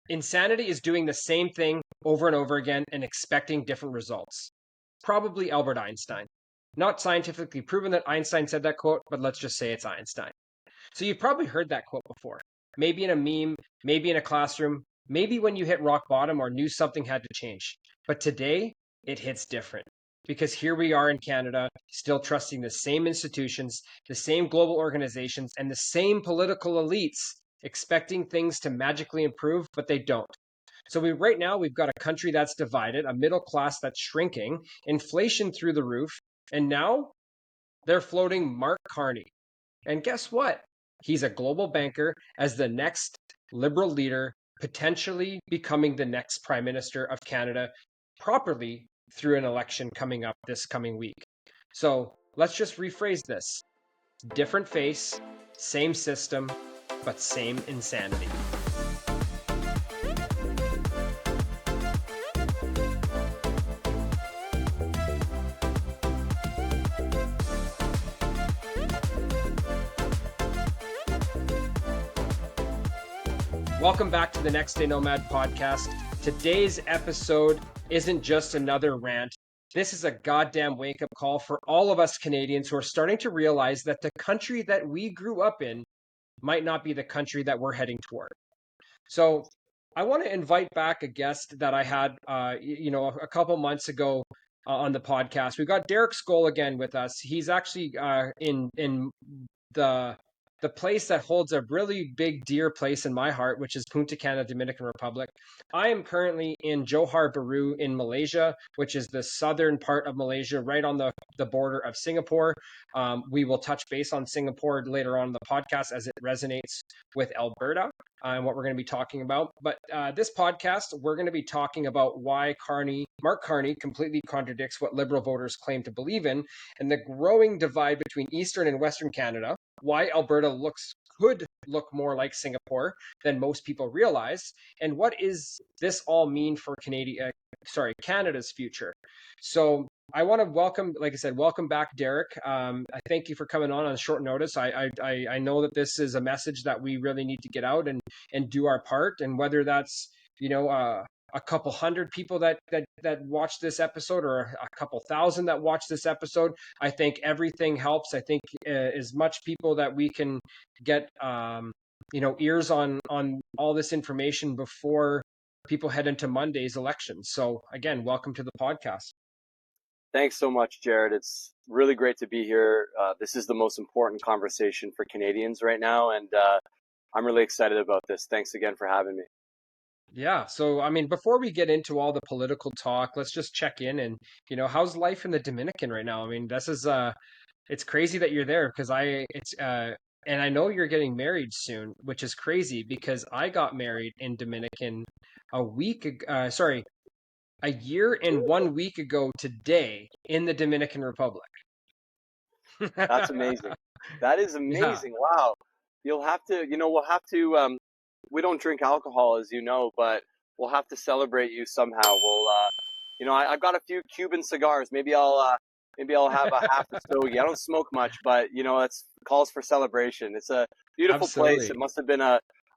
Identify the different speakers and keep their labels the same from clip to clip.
Speaker 1: Insanity is doing the same thing over and over again and expecting different results. Probably Albert Einstein. Not scientifically proven that Einstein said that quote, but let's just say it's Einstein. So you've probably heard that quote before. Maybe in a meme, maybe in a classroom, maybe when you hit rock bottom or knew something had to change. But today, it hits different. Because here we are in Canada, still trusting the same institutions, the same global organizations, and the same political elites, expecting things to magically improve, but they don't. So right now we've got a country that's divided, a middle class that's shrinking, inflation through the roof, and now they're floating Mark Carney. And guess what? He's a global banker as the next liberal leader, potentially becoming the next prime minister of Canada properly through an election coming up this coming week. So let's just rephrase this. Different face, same system, but same insanity. Welcome back to the NextDay Nomad podcast. Today's episode isn't just another rant. This is a goddamn wake-up call for all of us Canadians who are starting to realize that the country that we grew up in might not be the country that we're heading toward. So I want to invite back a guest that I had, a couple months ago on the podcast. We've got Derek Skol again with us. He's actually in the place that holds a really big dear place in my heart, which is Punta Cana, Dominican Republic. I am currently in Johor Bahru in Malaysia, which is the southern part of Malaysia, right on the border of Singapore. We will touch base on Singapore later on in the podcast as it resonates with Alberta and what we're going to be talking about. But this podcast, we're going to be talking about why Mark Carney completely contradicts what Liberal voters claim to believe in, and the growing divide between Eastern and Western Canada, why Alberta could look more like Singapore than most people realize, and what is this all mean for Canada's future. So I want to welcome back Derek. I thank you for coming on short notice. I know that this is a message that we really need to get out and do our part, and whether that's a couple hundred people that watch this episode or a couple thousand that watch this episode, I think everything helps. I think as much people that we can get ears on all this information before people head into Monday's elections. So again, welcome to the podcast.
Speaker 2: Thanks so much, Jared. It's really great to be here. This is the most important conversation for Canadians right now, and I'm really excited about this. Thanks again for having me.
Speaker 1: Yeah. So, I mean, before we get into all the political talk, let's just check in and, how's life in the Dominican right now? I mean, it's crazy that you're there because and I know you're getting married soon, which is crazy because I got married in Dominican a year and 1 week ago today in the Dominican Republic.
Speaker 2: That's amazing. That is amazing. Yeah. Wow. We'll have to, we don't drink alcohol, as you know, but we'll have to celebrate you somehow. I've got a few Cuban cigars. Maybe I'll have a half a stogie. I don't smoke much, but it's calls for celebration. It's a beautiful
Speaker 1: Absolutely.
Speaker 2: place. It must have been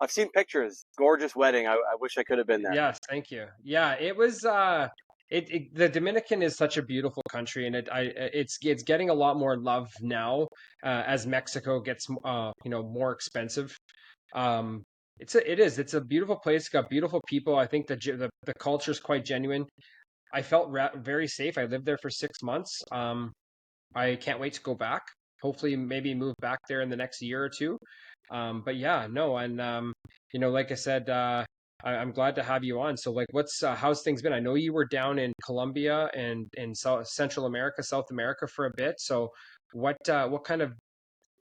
Speaker 2: I've seen pictures. Gorgeous wedding. I wish I could have been there.
Speaker 1: Yes, thank you. Yeah, it was. The Dominican is such a beautiful country, and it's getting a lot more love now as Mexico gets more expensive. It's a beautiful place. It's got beautiful people. I think the culture is quite genuine. I felt very safe. I lived there for 6 months. I can't wait to go back. Hopefully, maybe move back there in the next year or two. But yeah, no, and like I said, I'm glad to have you on. So, like, how's things been? I know you were down in Colombia and in Central America, South America for a bit. So, what kind of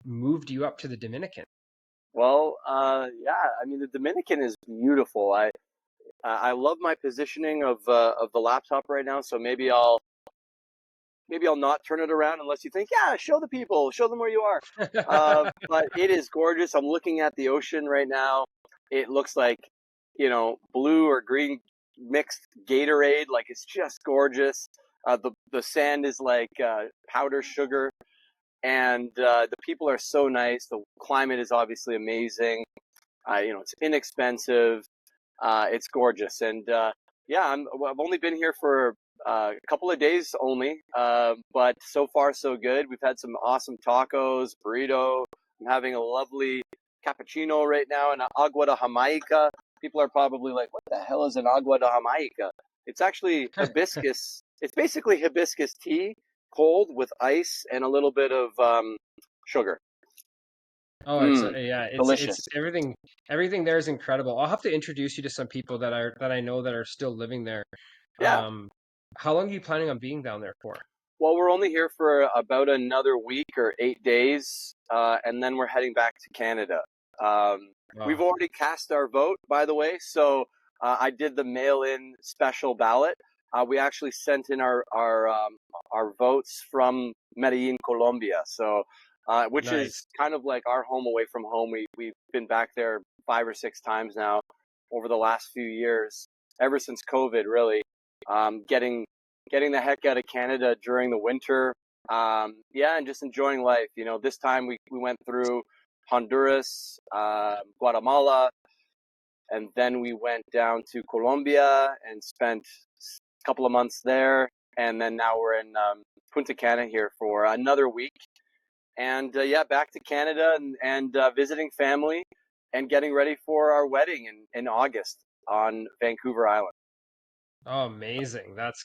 Speaker 1: moved you up to the Dominican?
Speaker 2: Well, yeah, I mean, the Dominican is beautiful. I love my positioning of the laptop right now, so maybe I'll not turn it around unless you think, yeah, show the people, show them where you are. But it is gorgeous. I'm looking at the ocean right now. It looks like, blue or green mixed Gatorade. Like, it's just gorgeous. The sand is like powder sugar. And the people are so nice. The climate is obviously amazing. It's inexpensive. It's gorgeous, and yeah, I've only been here for a couple of days only, but so far so good. We've had some awesome tacos, burrito. I'm having a lovely cappuccino right now, and agua de Jamaica. People are probably like, "What the hell is an agua de Jamaica?" It's actually hibiscus. It's basically hibiscus tea, cold with ice and a little bit of sugar.
Speaker 1: Oh, it's
Speaker 2: Mmm,
Speaker 1: yeah, it's
Speaker 2: delicious.
Speaker 1: everything there is incredible. I'll have to introduce you to some people that I know that are still living there.
Speaker 2: Yeah.
Speaker 1: Um, how long are you planning on being down there for?
Speaker 2: Well, we're only here for about another week or 8 days, and then we're heading back to Canada. We've
Speaker 1: Oh,
Speaker 2: already cast our vote, by the way. So I did the mail-in special ballot. We actually sent in our votes from Medellin, Colombia. So which
Speaker 1: nice.
Speaker 2: is kind of like our home away from home. We've been back there 5 or 6 times now over the last few years, ever since COVID, really. Getting the heck out of Canada during the winter. Yeah, and just enjoying life. You know, this time we went through Honduras, Guatemala, and then we went down to Colombia and spent a couple of months there. And then now we're in Punta Cana here for another week. And yeah, back to Canada and visiting family and getting ready for our wedding in August on Vancouver Island.
Speaker 1: Oh, amazing. That's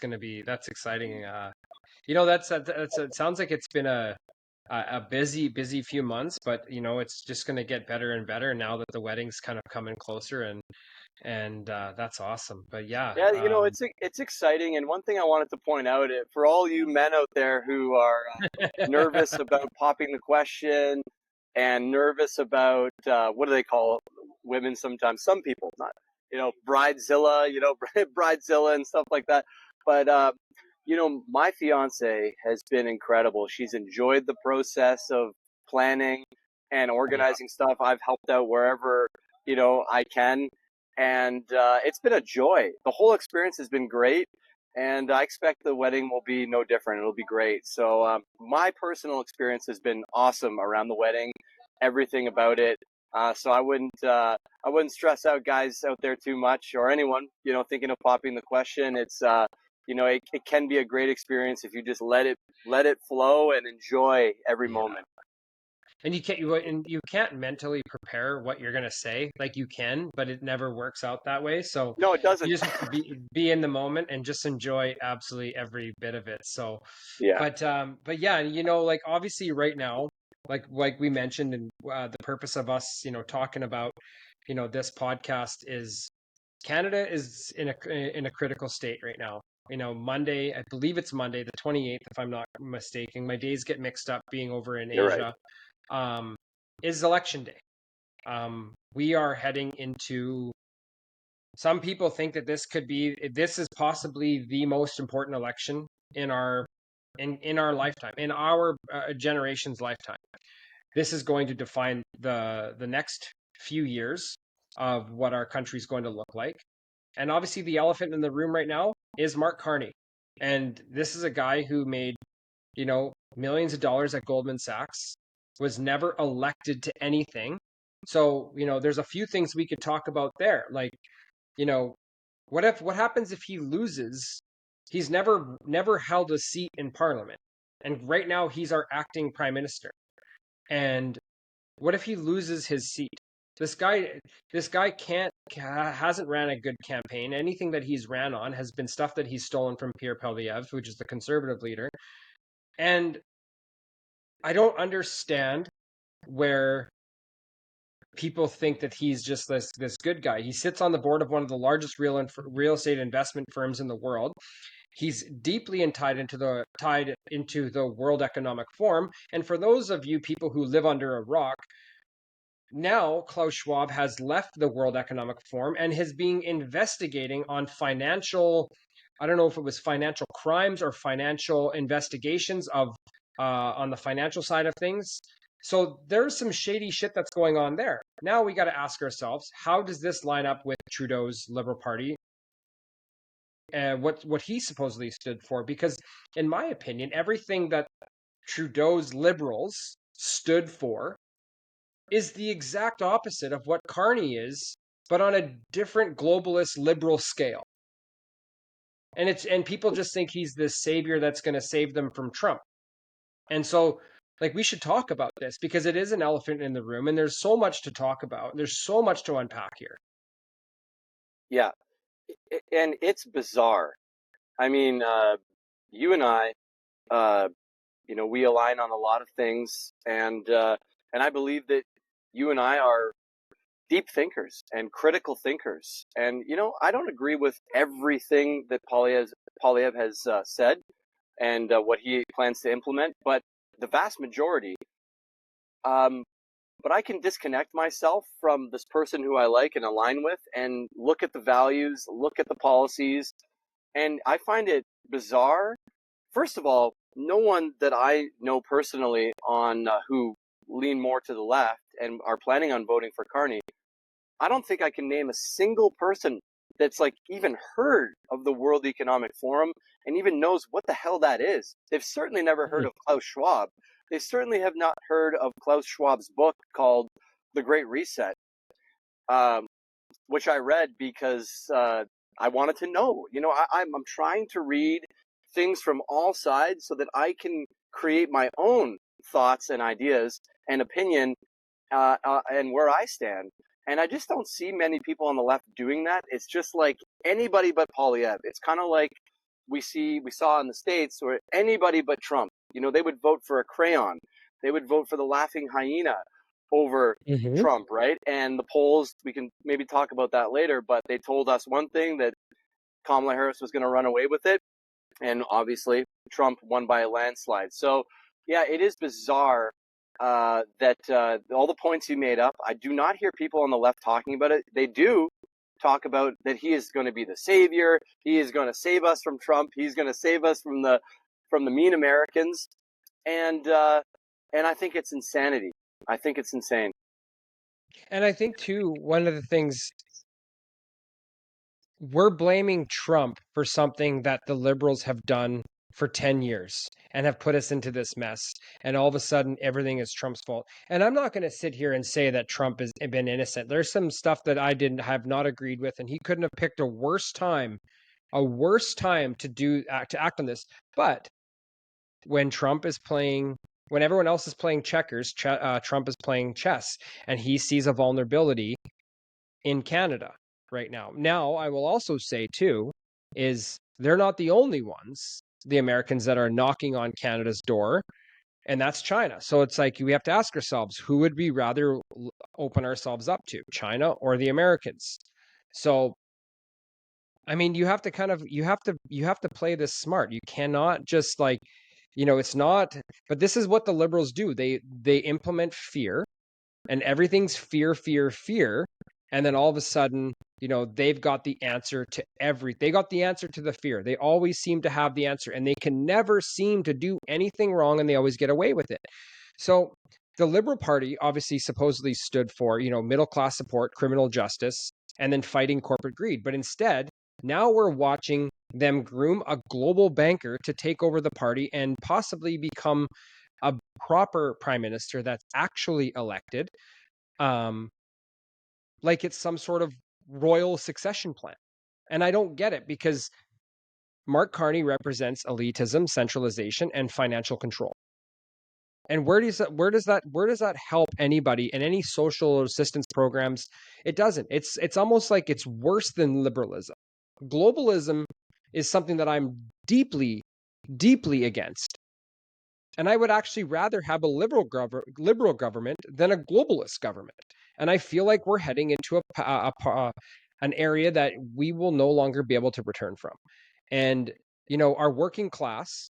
Speaker 1: exciting. That's it sounds like it's been a busy few months, but it's just going to get better and better now that the wedding's kind of coming closer and that's awesome. But yeah,
Speaker 2: Yeah, you know, it's exciting. And one thing I wanted to point out for all you men out there who are nervous about popping the question and nervous about what do they call women sometimes? Some people, not bridezilla, bridezilla and stuff like that. But my fiance has been incredible. She's enjoyed the process of planning and
Speaker 1: yeah.
Speaker 2: organizing stuff. I've helped out wherever I can, and it's been a joy. The whole experience has been great, and I expect the wedding will be no different. It'll be great. So my personal experience has been awesome around the wedding, everything about it. So I wouldn't stress out guys out there too much, or anyone thinking of popping the question. It's it can be a great experience if you just let it flow and enjoy every
Speaker 1: Yeah.
Speaker 2: moment.
Speaker 1: And you can't mentally prepare what you're gonna say. Like you can, but it never works out that way. So
Speaker 2: No, it doesn't.
Speaker 1: you just have to be in the moment and just enjoy absolutely every bit of it. So,
Speaker 2: Yeah,
Speaker 1: but yeah, like obviously right now, like we mentioned, and the purpose of us, talking about, this podcast is Canada is in a critical state right now. Monday, I believe it's Monday, the 28th, if I'm not mistaken. My days get mixed up being over in
Speaker 2: you're right.
Speaker 1: Asia, um, is election day. We are heading into, some people think that this is possibly the most important election in our lifetime, in our generation's lifetime. This is going to define the next few years of what our country is going to look like. And obviously, the elephant in the room right now is Mark Carney. And this is a guy who made, millions of dollars at Goldman Sachs, was never elected to anything. So, there's a few things we could talk about there. Like, you know, what happens if he loses? He's never held a seat in parliament. And right now he's our acting prime minister. And what if he loses his seat? This guy, this guy hasn't ran a good campaign. Anything that he's ran on has been stuff that he's stolen from Pierre Poilievre, which is the conservative leader. And I don't understand where people think that he's just this good guy. He sits on the board of one of the largest real estate investment firms in the world. He's deeply tied into the World Economic Forum. And for those of you people who live under a rock, now Klaus Schwab has left the World Economic Forum and is being investigating on financial, I don't know if it was financial crimes or financial investigations of on the financial side of things. So there's some shady shit that's going on there. Now we got to ask ourselves, how does this line up with Trudeau's Liberal Party and what he supposedly stood for? Because in my opinion, everything that Trudeau's Liberals stood for is the exact opposite of what Carney is but on a different globalist liberal scale. And people just think he's this savior that's going to save them from Trump. And so, like, we should talk about this because it is an elephant in the room, and there's so much to talk about. There's so much to unpack here.
Speaker 2: Yeah, and it's bizarre. I mean, you and I, we align on a lot of things, and I believe that you and I are deep thinkers and critical thinkers. And I don't agree with everything that Polyev has said and what he plans to implement, but the vast majority. But I can disconnect myself from this person who I like and align with and look at the values, look at the policies, and I find it bizarre. First of all, no one that I know personally on who lean more to the left and are planning on voting for Carney, I don't think I can name a single person that's like even heard of the World Economic Forum and even knows what the hell that is. They've certainly never heard of Klaus Schwab. They certainly have not heard of Klaus Schwab's book called The Great Reset, which I read because I wanted to know. I'm trying to read things from all sides so that I can create my own thoughts and ideas and opinion and where I stand. And I just don't see many people on the left doing that. It's just like anybody but Polyev. It's kind of like we saw in the States where anybody but Trump. They would vote for a crayon. They would vote for the laughing hyena over Trump, right? And the polls, we can maybe talk about that later, but they told us one thing, that Kamala Harris was going to run away with it. And obviously, Trump won by a landslide. So, yeah, it is bizarre that all the points he made up, I do not hear people on the left talking about it. They do talk about that he is going to be the savior. He is going to save us from Trump. He's going to save us from the mean Americans. And I think it's insanity. I think it's insane.
Speaker 1: And I think, too, one of the things, we're blaming Trump for something that the liberals have done for 10 years and have put us into this mess. And all of a sudden, everything is Trump's fault. And I'm not going to sit here and say that Trump has been innocent. There's some stuff that I have not agreed with, and he couldn't have picked a worse time to act on this. But when when everyone else is playing checkers, Trump is playing chess, and he sees a vulnerability in Canada right now. Now, I will also say too, is they're not the only ones, the Americans, that are knocking on Canada's door, and that's China. So it's like we have to ask ourselves, who would we rather open ourselves up to, China or the Americans? So I mean, you have to play this smart. You cannot just it's not, but this is what the liberals do. They implement fear, and everything's fear, fear, fear. And then all of a sudden, they've got the answer to they got the answer to the fear. They always seem to have the answer, and they can never seem to do anything wrong, and they always get away with it. So the Liberal Party obviously supposedly stood for, middle class support, criminal justice, and then fighting corporate greed. But instead, now we're watching them groom a global banker to take over the party and possibly become a proper prime minister that's actually elected, like it's some sort of royal succession plan. And I don't get it, because Mark Carney represents elitism, centralization, and financial control. And where does that help anybody in any social assistance programs? It doesn't. It's almost like it's worse than liberalism. Globalism is something that I'm deeply, deeply against. And I would actually rather have a liberal government than a globalist government. And I feel like we're heading into an area that we will no longer be able to return from. And our working class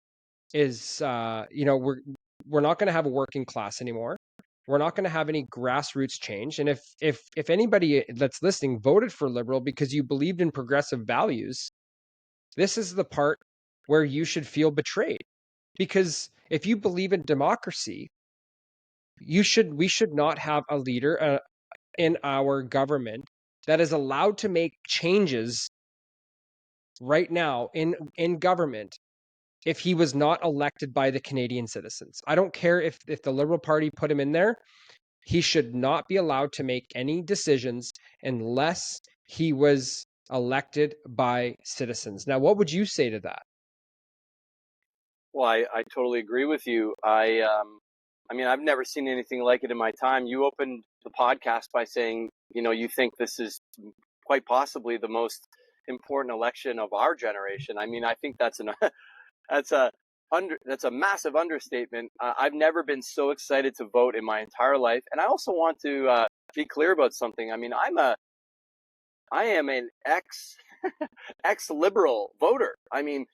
Speaker 1: is we're not going to have a working class anymore. We're not going to have any grassroots change. And if anybody that's listening voted for liberal because you believed in progressive values, this is the part where you should feel betrayed. Because if you believe in democracy, we should not have a leader in our government that is allowed to make changes right now in government if he was not elected by the Canadian citizens. I don't care if the Liberal Party put him in there. He should not be allowed to make any decisions unless he was elected by citizens. Now, what would you say to that?
Speaker 2: Well, I totally agree with you. I mean, I've never seen anything like it in my time. You opened the podcast by saying, you think this is quite possibly the most important election of our generation. I mean, I think that's a that's a massive understatement. I've never been so excited to vote in my entire life, and I also want to be clear about something. I mean, I am an ex liberal voter. I mean,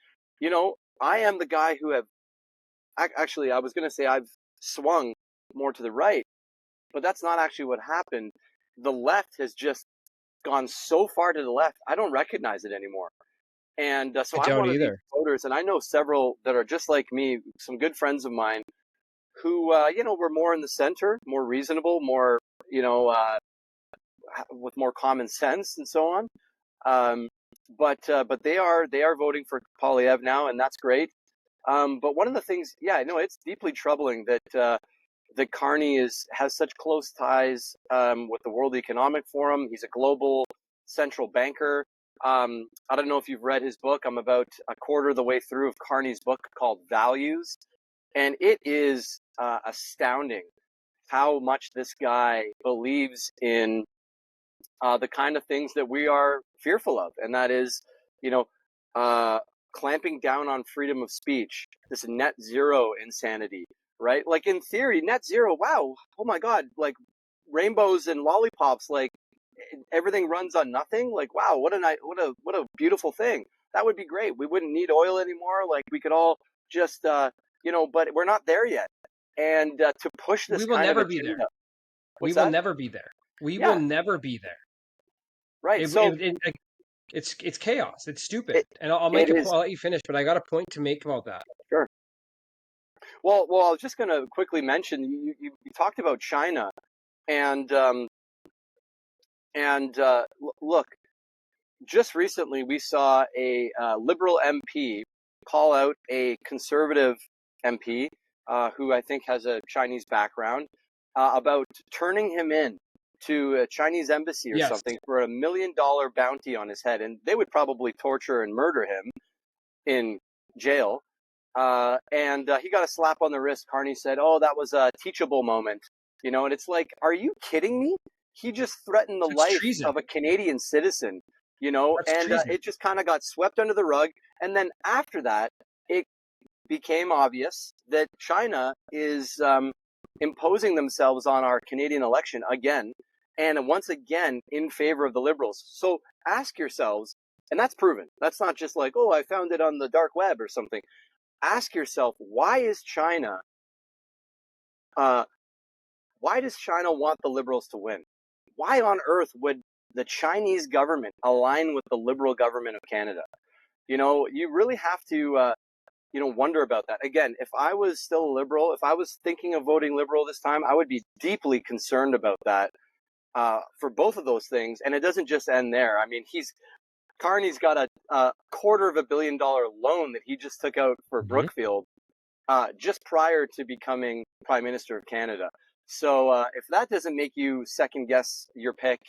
Speaker 2: I am the guy who have actually, I was going to say I've swung more to the right, but that's not actually what happened. The left has just gone so far to the left, I don't recognize it anymore. And
Speaker 1: I
Speaker 2: so I'm
Speaker 1: don't
Speaker 2: one of these
Speaker 1: either.
Speaker 2: voters, and I know several that are just like me, some good friends of mine who, were more in the center, more reasonable, more, with more common sense and so on. Um, but they are voting for Polyev now, and that's great. But one of the things, yeah, no, it's deeply troubling that Carney has such close ties with the World Economic Forum. He's a global central banker. I don't know if you've read his book. I'm about a quarter of the way through of Carney's book called Values, and it is astounding how much this guy believes in the kind of things that we are fearful of, and that is, you know, uh, clamping down on freedom of speech, this net zero insanity, right? Like in theory, net zero, wow, oh my God, like rainbows and lollipops, like everything runs on nothing. Like, wow, what a beautiful thing. That would be great. We wouldn't need oil anymore. Like we could all just, but we're not there yet. And to push
Speaker 1: We
Speaker 2: this
Speaker 1: will
Speaker 2: kind of
Speaker 1: never be there.
Speaker 2: agenda,
Speaker 1: We
Speaker 2: what's
Speaker 1: will
Speaker 2: that?
Speaker 1: never be there. We will
Speaker 2: Yeah,
Speaker 1: never be there.
Speaker 2: right.
Speaker 1: It,
Speaker 2: So
Speaker 1: it, it, it's chaos. It's stupid.
Speaker 2: it
Speaker 1: And I'll make
Speaker 2: it
Speaker 1: a
Speaker 2: is
Speaker 1: point. I'll let you finish, but I got a point to make about that.
Speaker 2: sure. Well, I was just going to quickly mention you talked about China, and look, just recently we saw a liberal MP call out a conservative MP who I think has a Chinese background about turning him in to a Chinese embassy or
Speaker 1: Yes.
Speaker 2: something for $1 million bounty on his head, and they would probably torture and murder him in jail. And he got a slap on the wrist. Carney said, "Oh, that was a teachable moment," and it's like, are you kidding me? He just threatened the
Speaker 1: That's
Speaker 2: life
Speaker 1: treason.
Speaker 2: of a Canadian citizen,
Speaker 1: That's
Speaker 2: and
Speaker 1: treason.
Speaker 2: it just kind of got swept under the rug. And then after that, it became obvious that China is imposing themselves on our Canadian election again, and once again in favor of the Liberals. So ask yourselves, and that's proven. That's not just like, oh, I found it on the dark web or something. Ask yourself, uh, why does China want the Liberals to win? Why on earth would the Chinese government align with the Liberal government of Canada? You really have to wonder about that. Again, if I was still a Liberal, if I was thinking of voting Liberal this time, I would be deeply concerned about that for both of those things. And it doesn't just end there. I mean, Carney's got a $250 million loan that he just took out for
Speaker 1: Mhm.
Speaker 2: Brookfield just prior to becoming Prime Minister of Canada. So if that doesn't make you second guess your pick,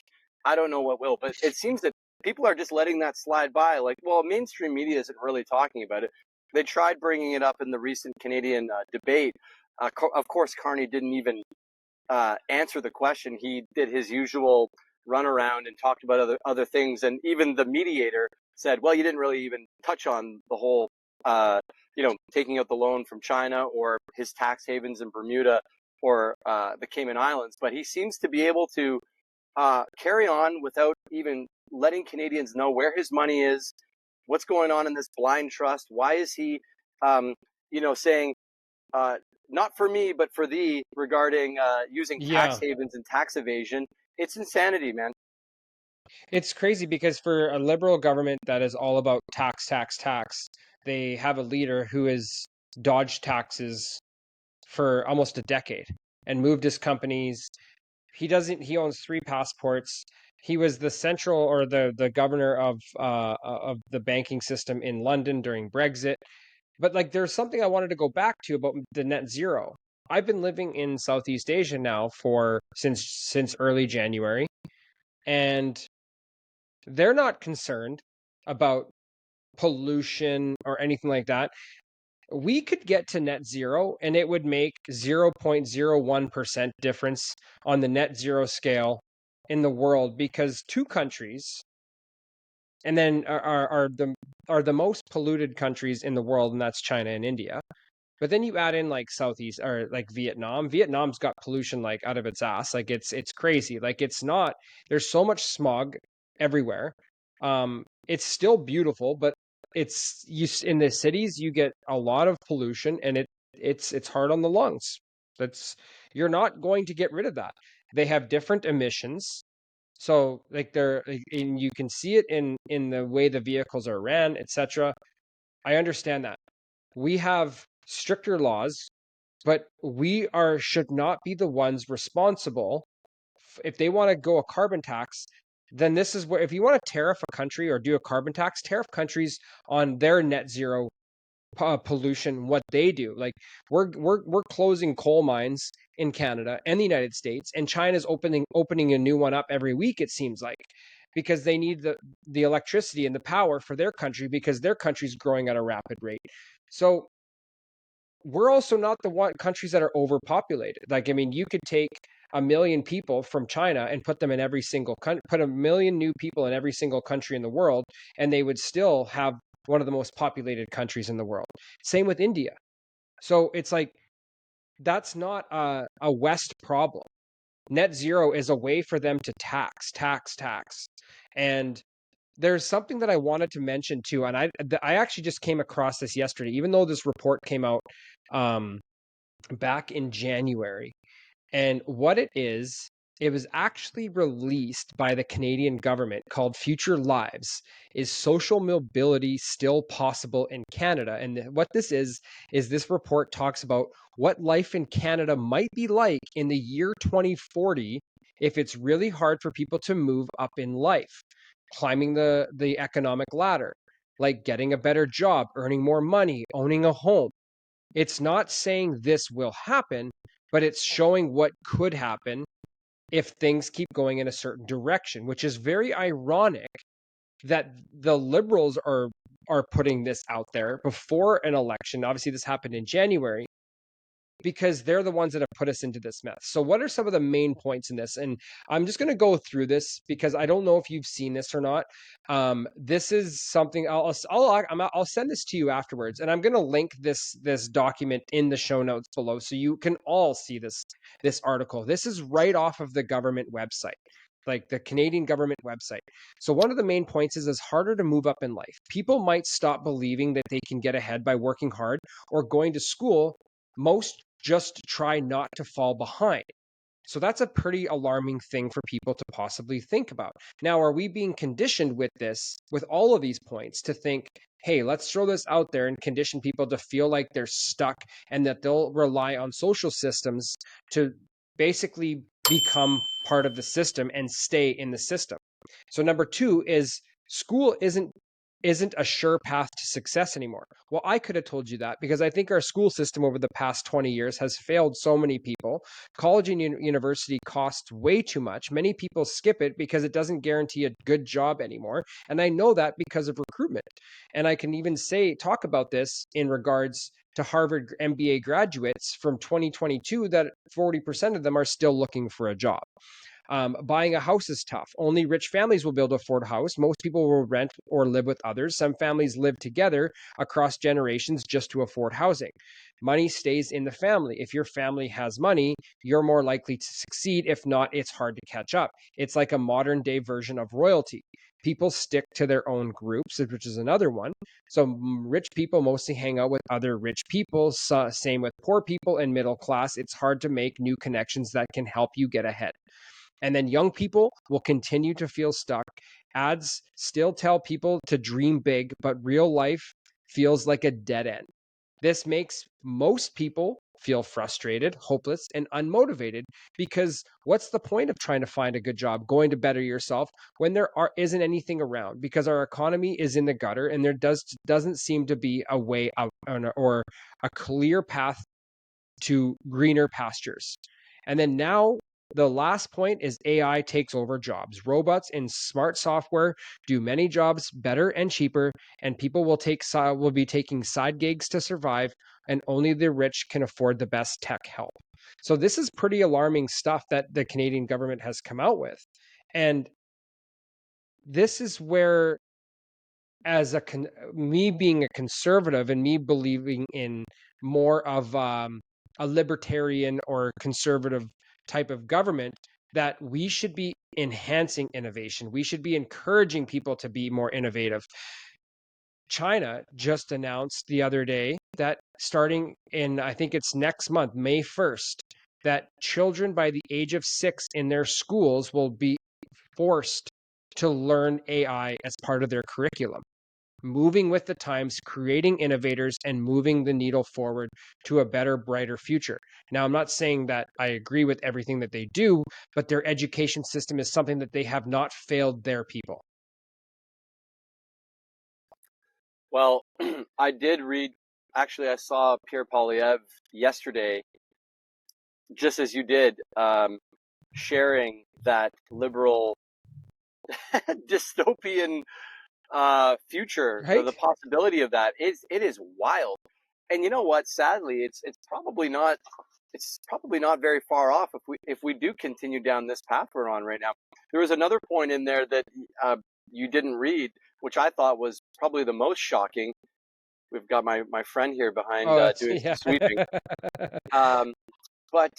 Speaker 2: I don't know what will. But it seems that people are just letting that slide by. Like, well, mainstream media isn't really talking about it. They tried bringing it up in the recent Canadian debate. Of course, Carney didn't even answer the question. He did his usual runaround and talked about other things. And even the mediator said, "Well, you didn't really even touch on the whole, taking out the loan from China or his tax havens in Bermuda or the Cayman Islands." But he seems to be able to carry on without even letting Canadians know where his money is, what's going on in this blind trust. Why is he, saying uh, not for me, but for thee regarding using tax
Speaker 1: Yeah.
Speaker 2: havens and tax evasion. It's insanity, man.
Speaker 1: It's crazy because for a liberal government that is all about tax, tax, tax, they have a leader who has dodged taxes for almost a decade and moved his companies. He owns three passports. He was the central or the governor of the banking system in London during Brexit. But like there's something I wanted to go back to about the net zero. I've been living in Southeast Asia now for since early January, and they're not concerned about pollution or anything like that. We could get to net zero and it would make 0.01% difference on the net zero scale in the world, because two countries and then are the most polluted countries in the world, and that's China and India. But then you add in like Southeast or like Vietnam. Vietnam's got pollution like out of its ass. Like it's crazy. Like it's not, there's so much smog everywhere. It's still beautiful, but it's in the cities you get a lot of pollution, and it's hard on the lungs. That's You're not going to get rid of that. They have different emissions. So like and you can see it in the way the vehicles are ran, etc. I understand that. We have stricter laws, but we should not be the ones responsible. If they want to go a carbon tax, then this is where, if you want to tariff a country or do a carbon tax, tariff countries on their net zero pollution, what they do. Like we're closing coal mines in Canada and the United States, and China's opening a new one up every week, it seems like, because they need the electricity and the power for their country, because their country's growing at a rapid rate. So we're also not the one countries that are overpopulated. Like, I mean, you could take 1 million people from China and put them in every single country, put 1 million new people in every single country in the world, and they would still have one of the most populated countries in the world. Same with India. So it's like, that's not a West problem. Net zero is a way for them to tax. And there's something that I wanted to mention too, and I actually just came across this yesterday, even though this report came out um, back in January. And what it was actually released by the Canadian government, called Future Lives. Is social mobility still possible in Canada? And what this is this report talks about what life in Canada might be like in the year 2040 if it's really hard for people to move up in life, climbing the economic ladder, like getting a better job, earning more money, owning a home. It's not saying this will happen, but it's showing what could happen if things keep going in a certain direction, which is very ironic that the Liberals are putting this out there before an election. Obviously, this happened in January, because they're the ones that have put us into this mess. So what are some of the main points in this? And I'm just going to go through this because I don't know if you've seen this or not. This is something I'll send this to you afterwards, and I'm going to link this document in the show notes below so you can all see this article. This is right off of the government website, like the Canadian government website. So one of the main points is it's harder to move up in life. People might stop believing that they can get ahead by working hard or going to school. Most just try not to fall behind. So that's a pretty alarming thing for people to possibly think about. Now, are we being conditioned with all of these points, to think, hey, let's throw this out there and condition people to feel like they're stuck and that they'll rely on social systems to basically become part of the system and stay in the system? So number two is, school isn't a sure path to success anymore. Well, I could have told you that because I think our school system over the past 20 years has failed so many people. College and university costs way too much. Many people skip it because it doesn't guarantee a good job anymore. And I know that because of recruitment. And I can even talk about this in regards to Harvard MBA graduates from 2022, that 40% of them are still looking for a job. Buying a house is tough. Only rich families will be able to afford a house. Most people will rent or live with others. Some families live together across generations just to afford housing. Money stays in the family. If your family has money, you're more likely to succeed. If not, it's hard to catch up. It's like a modern day version of royalty. People stick to their own groups, which is another one. So rich people mostly hang out with other rich people. Same with poor people and middle class. It's hard to make new connections that can help you get ahead. And then young people will continue to feel stuck. Ads still tell people to dream big, but real life feels like a dead end. This makes most people feel frustrated, hopeless, and unmotivated, because what's the point of trying to find a good job, going to better yourself when isn't anything around, because our economy is in the gutter and there doesn't seem to be a way out, or a clear path to greener pastures. And then now The last point is AI takes over jobs. Robots and smart software do many jobs better and cheaper, and people will be taking side gigs to survive, and only the rich can afford the best tech help. So this is pretty alarming stuff that the Canadian government has come out with. And this is where, as me being a conservative and me believing in more of a libertarian or conservative type of government, that we should be enhancing innovation. We should be encouraging people to be more innovative. China just announced the other day that starting in, I think it's next month, May 1st, that children by the age of 6 in their schools will be forced to learn AI as part of their curriculum, moving with the times, creating innovators, and moving the needle forward to a better, brighter future. Now, I'm not saying that I agree with everything that they do, but their education system is something that they have not failed their people.
Speaker 2: Well, I did read, actually, I saw Pierre Poilievre yesterday, just as you did, sharing that liberal dystopian future, the
Speaker 1: Right?
Speaker 2: possibility of that is, it is wild. And you know what? Sadly, it's probably not very far off if we do continue down this path we're on right now. There was another point in there that you didn't read, which I thought was probably the most shocking. We've got my friend here behind
Speaker 1: Oh, that's,
Speaker 2: doing some
Speaker 1: yeah.
Speaker 2: sweeping. Um, but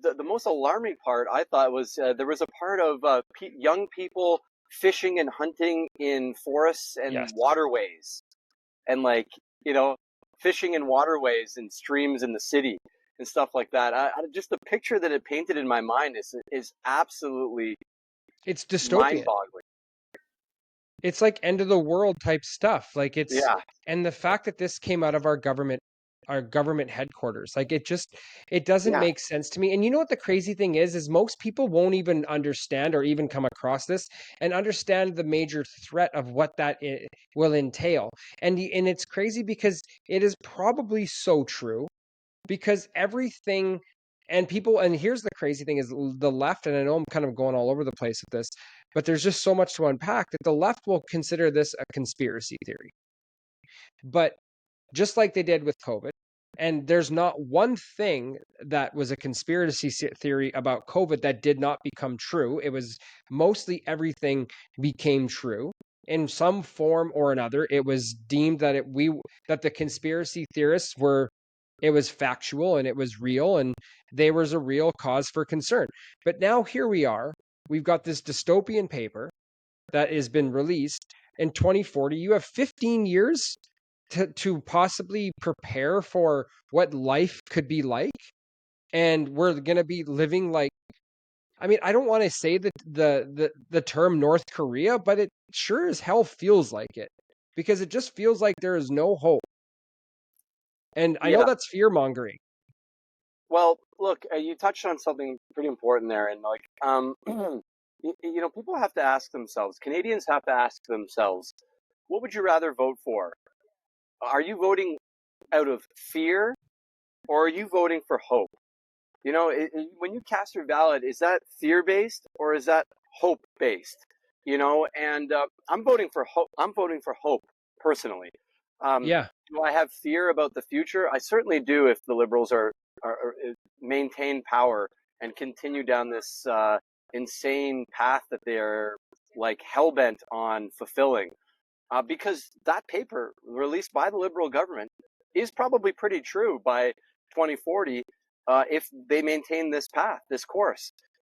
Speaker 2: the most alarming part I thought was there was a part of young people fishing and hunting in forests and
Speaker 1: Yes.
Speaker 2: waterways, and like, you know, fishing in waterways and streams in the city and stuff like that. Just the picture that it painted in my mind is absolutely
Speaker 1: It's dystopian.
Speaker 2: mind-boggling.
Speaker 1: It's like end of the world type stuff. Like it's,
Speaker 2: Yeah,
Speaker 1: and the fact that this came out of our government headquarters, like it doesn't
Speaker 2: yeah,
Speaker 1: make sense to me. And you know what the crazy thing is most people won't even understand or even come across this and understand the major threat of what will entail. And it's crazy because it is probably so true, because everything, and people, and here's the crazy thing is the left, and I know I'm kind of going all over the place with this, but there's just so much to unpack, that the left will consider this a conspiracy theory. But just like they did with COVID, and there's not one thing that was a conspiracy theory about COVID that did not become true. It was mostly everything became true in some form or another. It was deemed that that the conspiracy theorists were, it was factual and it was real, and there was a real cause for concern. But now here we are. We've got this dystopian paper that has been released in 2040. You have 15 years to possibly prepare for what life could be like. And we're going to be living like, I mean, I don't want to say the term North Korea, but it sure as hell feels like it, because it just feels like there is no hope. And I know
Speaker 2: yeah.
Speaker 1: that's fear mongering.
Speaker 2: Well, look, you touched on something pretty important there, and like, you know, people have to ask themselves. Canadians have to ask themselves, what would you rather vote for? Are you voting out of fear, or are you voting for hope? You know, when you cast your ballot, is that fear based or is that hope based? You know, and I'm voting for hope. I'm voting for hope personally.
Speaker 1: Yeah.
Speaker 2: Do I have fear about the future? I certainly do. If the Liberals are maintain power and continue down this insane path that they are like hell bent on fulfilling, because that paper released by the Liberal government is probably pretty true by 2040 if they maintain this path, this course.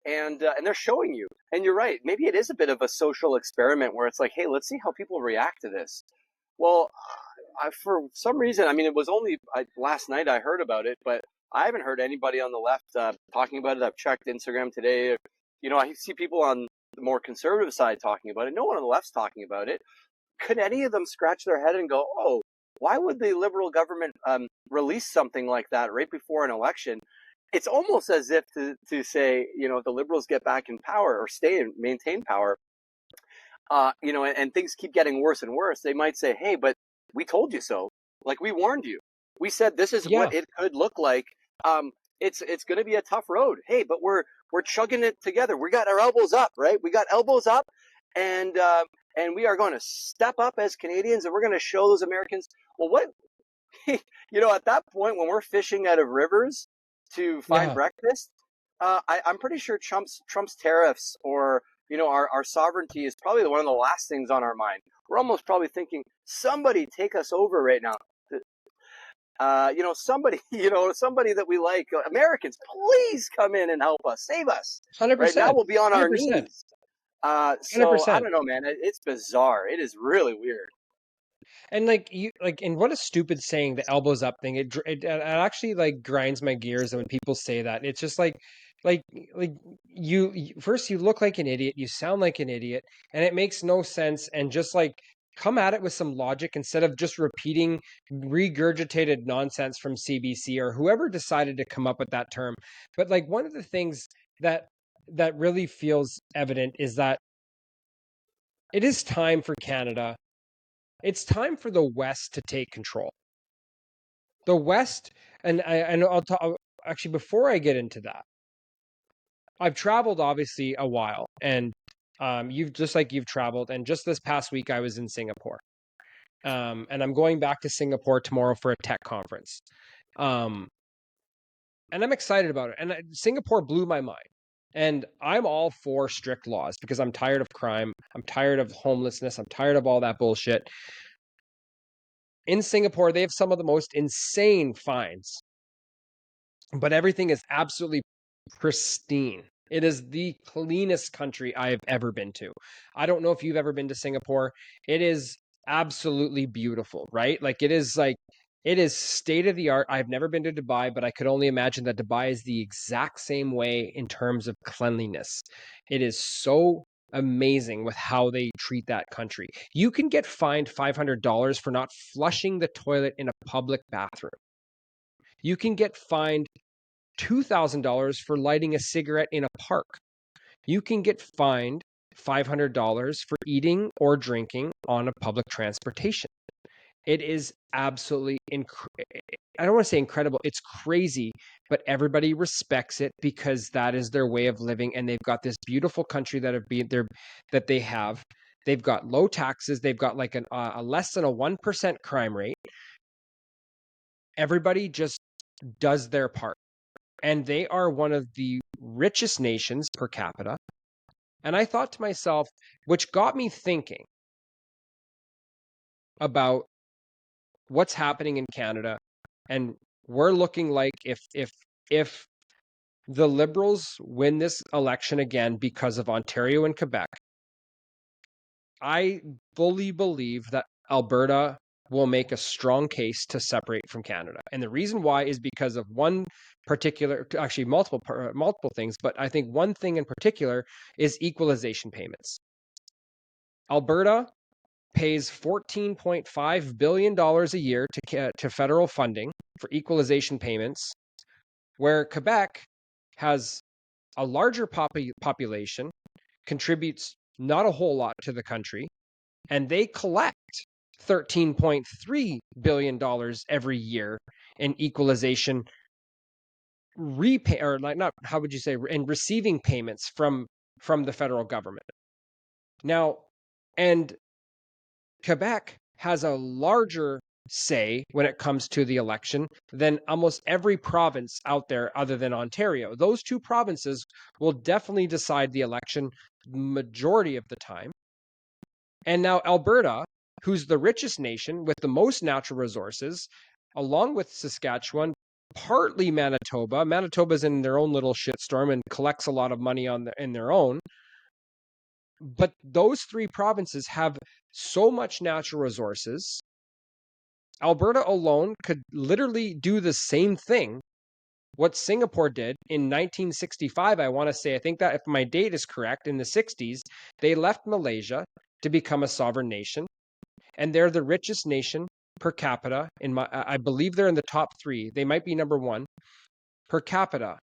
Speaker 2: And they're showing you. And you're right. Maybe it is a bit of a social experiment where it's like, hey, let's see how people react to this. Well, for some reason, I mean, it was only last night I heard about it, but I haven't heard anybody on the left talking about it. I've checked Instagram today. You know, I see people on the more conservative side talking about it. No one on the left's talking about it. Could any of them scratch their head and go, oh, why would the Liberal government release something like that right before an election? It's almost as if to say, you know, if the Liberals get back in power or stay and maintain power, you know, and things keep getting worse and worse, they might say, hey, but we told you so. Like, we warned you. We said this is
Speaker 1: Yeah.
Speaker 2: what it could look like. it's going to be a tough road. Hey, but we're chugging it together. We got our elbows up, right? We got elbows up, and we are going to step up as Canadians, and we're going to show those Americans. Well, what at that point when we're fishing out of rivers to find
Speaker 1: Yeah,
Speaker 2: breakfast, I'm pretty sure Trump's tariffs or our sovereignty is probably one of the last things on our mind. We're almost probably thinking, somebody take us over right now. Somebody, somebody that we like, Americans, please come in and help us, save us. Right now,
Speaker 1: 100%,
Speaker 2: we'll be on our
Speaker 1: 100%,
Speaker 2: knees. So I
Speaker 1: 100%.
Speaker 2: don't know, man. It's bizarre. It is really weird.
Speaker 1: And like and what a stupid saying, the elbows up thing. It actually like grinds my gears when people say that. It's just like like first you look like an idiot, you sound like an idiot, and it makes no sense. And just like come at it with some logic instead of just repeating regurgitated nonsense from CBC or whoever decided to come up with that term. But like one of the things that really feels evident is that it is time for Canada. It's time for the West to take control. The West, and I'll talk actually before I get into that. I've traveled obviously a while, and you've traveled, and just this past week I was in Singapore, and I'm going back to Singapore tomorrow for a tech conference, um, and I'm excited about it. And Singapore blew my mind, and I'm all for strict laws because I'm tired of crime, I'm tired of homelessness, I'm tired of all that bullshit. In Singapore, they have some of the most insane fines, but everything is absolutely pristine. It is the cleanest country I have ever been to. I don't know if you've ever been to Singapore. It is absolutely beautiful, right? It is state of the art. I've never been to Dubai, but I could only imagine that Dubai is the exact same way in terms of cleanliness. It is so amazing with how they treat that country. You can get fined $500 for not flushing the toilet in a public bathroom. You can get fined $2,000 for lighting a cigarette in a park. You can get fined $500 for eating or drinking on a public transportation. It is absolutely I don't want to say incredible. It's crazy, but everybody respects it because that is their way of living, and they've got this beautiful country that they have. They've got low taxes. They've got like a less than a 1% crime rate. Everybody just does their part. And they are one of the richest nations per capita. And I thought to myself, which got me thinking about what's happening in Canada, and we're looking like if the Liberals win this election again because of Ontario and Quebec, I fully believe that Alberta will make a strong case to separate from Canada. And the reason why is because of one particular, actually multiple things, but I think one thing in particular is equalization payments. Alberta pays $14.5 billion a year to federal funding for equalization payments, where Quebec has a larger population, contributes not a whole lot to the country, and they collect $13.3 billion every year in equalization repay, or like, not, how would you say, in receiving payments from the federal government. Now, and Quebec has a larger say when it comes to the election than almost every province out there other than Ontario. Those two provinces will definitely decide the election majority of the time. And now Alberta, who's the richest nation with the most natural resources, along with Saskatchewan, partly Manitoba. Manitoba's in their own little shitstorm and collects a lot of money in their own. But those three provinces have so much natural resources. Alberta alone could literally do the same thing what Singapore did in 1965. I want to say, I think that if my date is correct, in the 60s, they left Malaysia to become a sovereign nation, and they're the richest nation per capita. I believe they're in the top 3. They might be number 1 per capita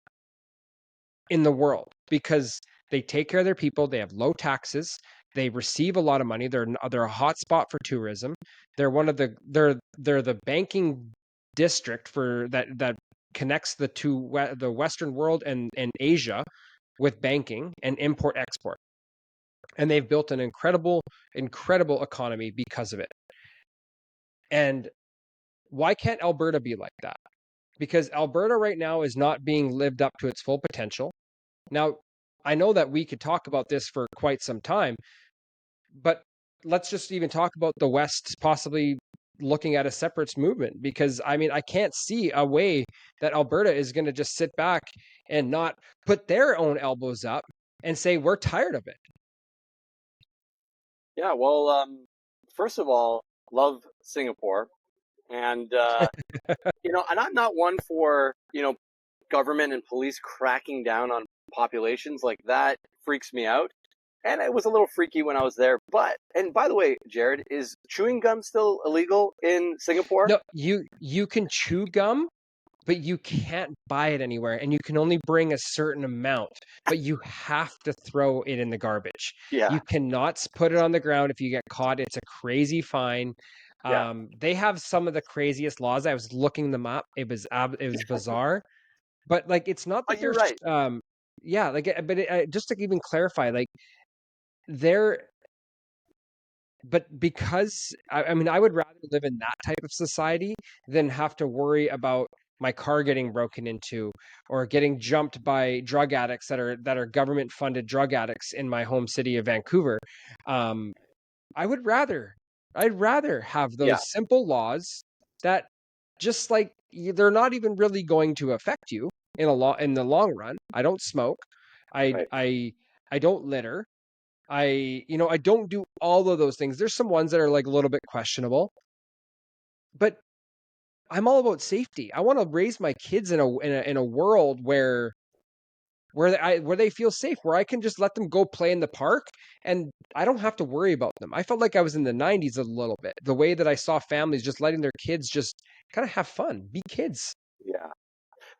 Speaker 1: in the world because they take care of their people. They have low taxes. They receive a lot of money. They're a hot spot for tourism. They're the banking district for that connects the Western world and Asia with banking and import export. And they've built an incredible economy because of it. And why can't Alberta be like that? Because Alberta right now is not being lived up to its full potential. Now, I know that we could talk about this for quite some time, but let's just even talk about the West possibly looking at a separates movement, because I mean, I can't see a way that Alberta is going to just sit back and not put their own elbows up and say, we're tired of it.
Speaker 2: Yeah, well, first of all, love Singapore. And, and I'm not one for, government and police cracking down on populations. Like, that freaks me out. And it was a little freaky when I was there. But, and by the way, Jared, is chewing gum still illegal in Singapore?
Speaker 1: No, you can chew gum, but you can't buy it anywhere, and you can only bring a certain amount, but you have to throw it in the garbage.
Speaker 2: Yeah,
Speaker 1: You cannot put it on the ground. If you get caught, it's a crazy fine.
Speaker 2: yeah.
Speaker 1: They have some of the craziest laws. I was looking them up. It was bizarre, but like it's not
Speaker 2: Oh,
Speaker 1: that
Speaker 2: you're
Speaker 1: they're
Speaker 2: right.
Speaker 1: yeah, like but just to even clarify, like they're but because I mean, I would rather live in that type of society than have to worry about my car getting broken into or getting jumped by drug addicts that are government funded drug addicts in my home city of Vancouver. Um, I would rather I'd rather have
Speaker 2: Yeah,
Speaker 1: those simple laws that just like they're not even really going to affect you in the long run. I don't smoke. I
Speaker 2: right.
Speaker 1: I I don't litter. I don't do all of those things. There's some ones that are like a little bit questionable, but I'm all about safety. I want to raise my kids in a world where they feel safe, where I can just let them go play in the park and I don't have to worry about them. I felt like I was in the 90s a little bit. The way that I saw families just letting their kids just kind of have fun, be kids.
Speaker 2: Yeah.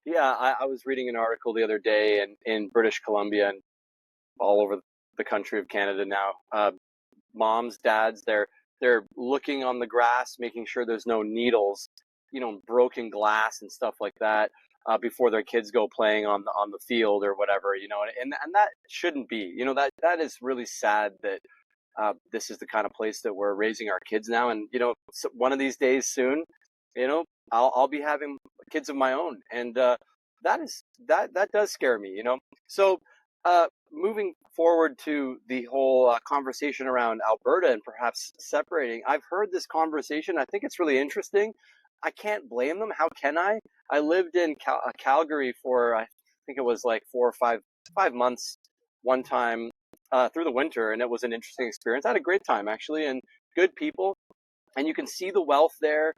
Speaker 2: Yeah, I was reading an article the other day in British Columbia and all over the country of Canada now. Moms, dads, they're looking on the grass, making sure there's no needles, broken glass and stuff like that, before their kids go playing on the field or whatever, and that shouldn't be. That is really sad that this is the kind of place that we're raising our kids now. And one of these days soon, I'll be having kids of my own, and that does scare me. So moving forward to the whole conversation around Alberta and perhaps separating, I've heard this conversation. I think it's really interesting. I can't blame them. How can I? I lived in Calgary for, I think it was like 4 or 5 months one time through the winter, and it was an interesting experience. I had a great time actually, and good people, and you can see the wealth there.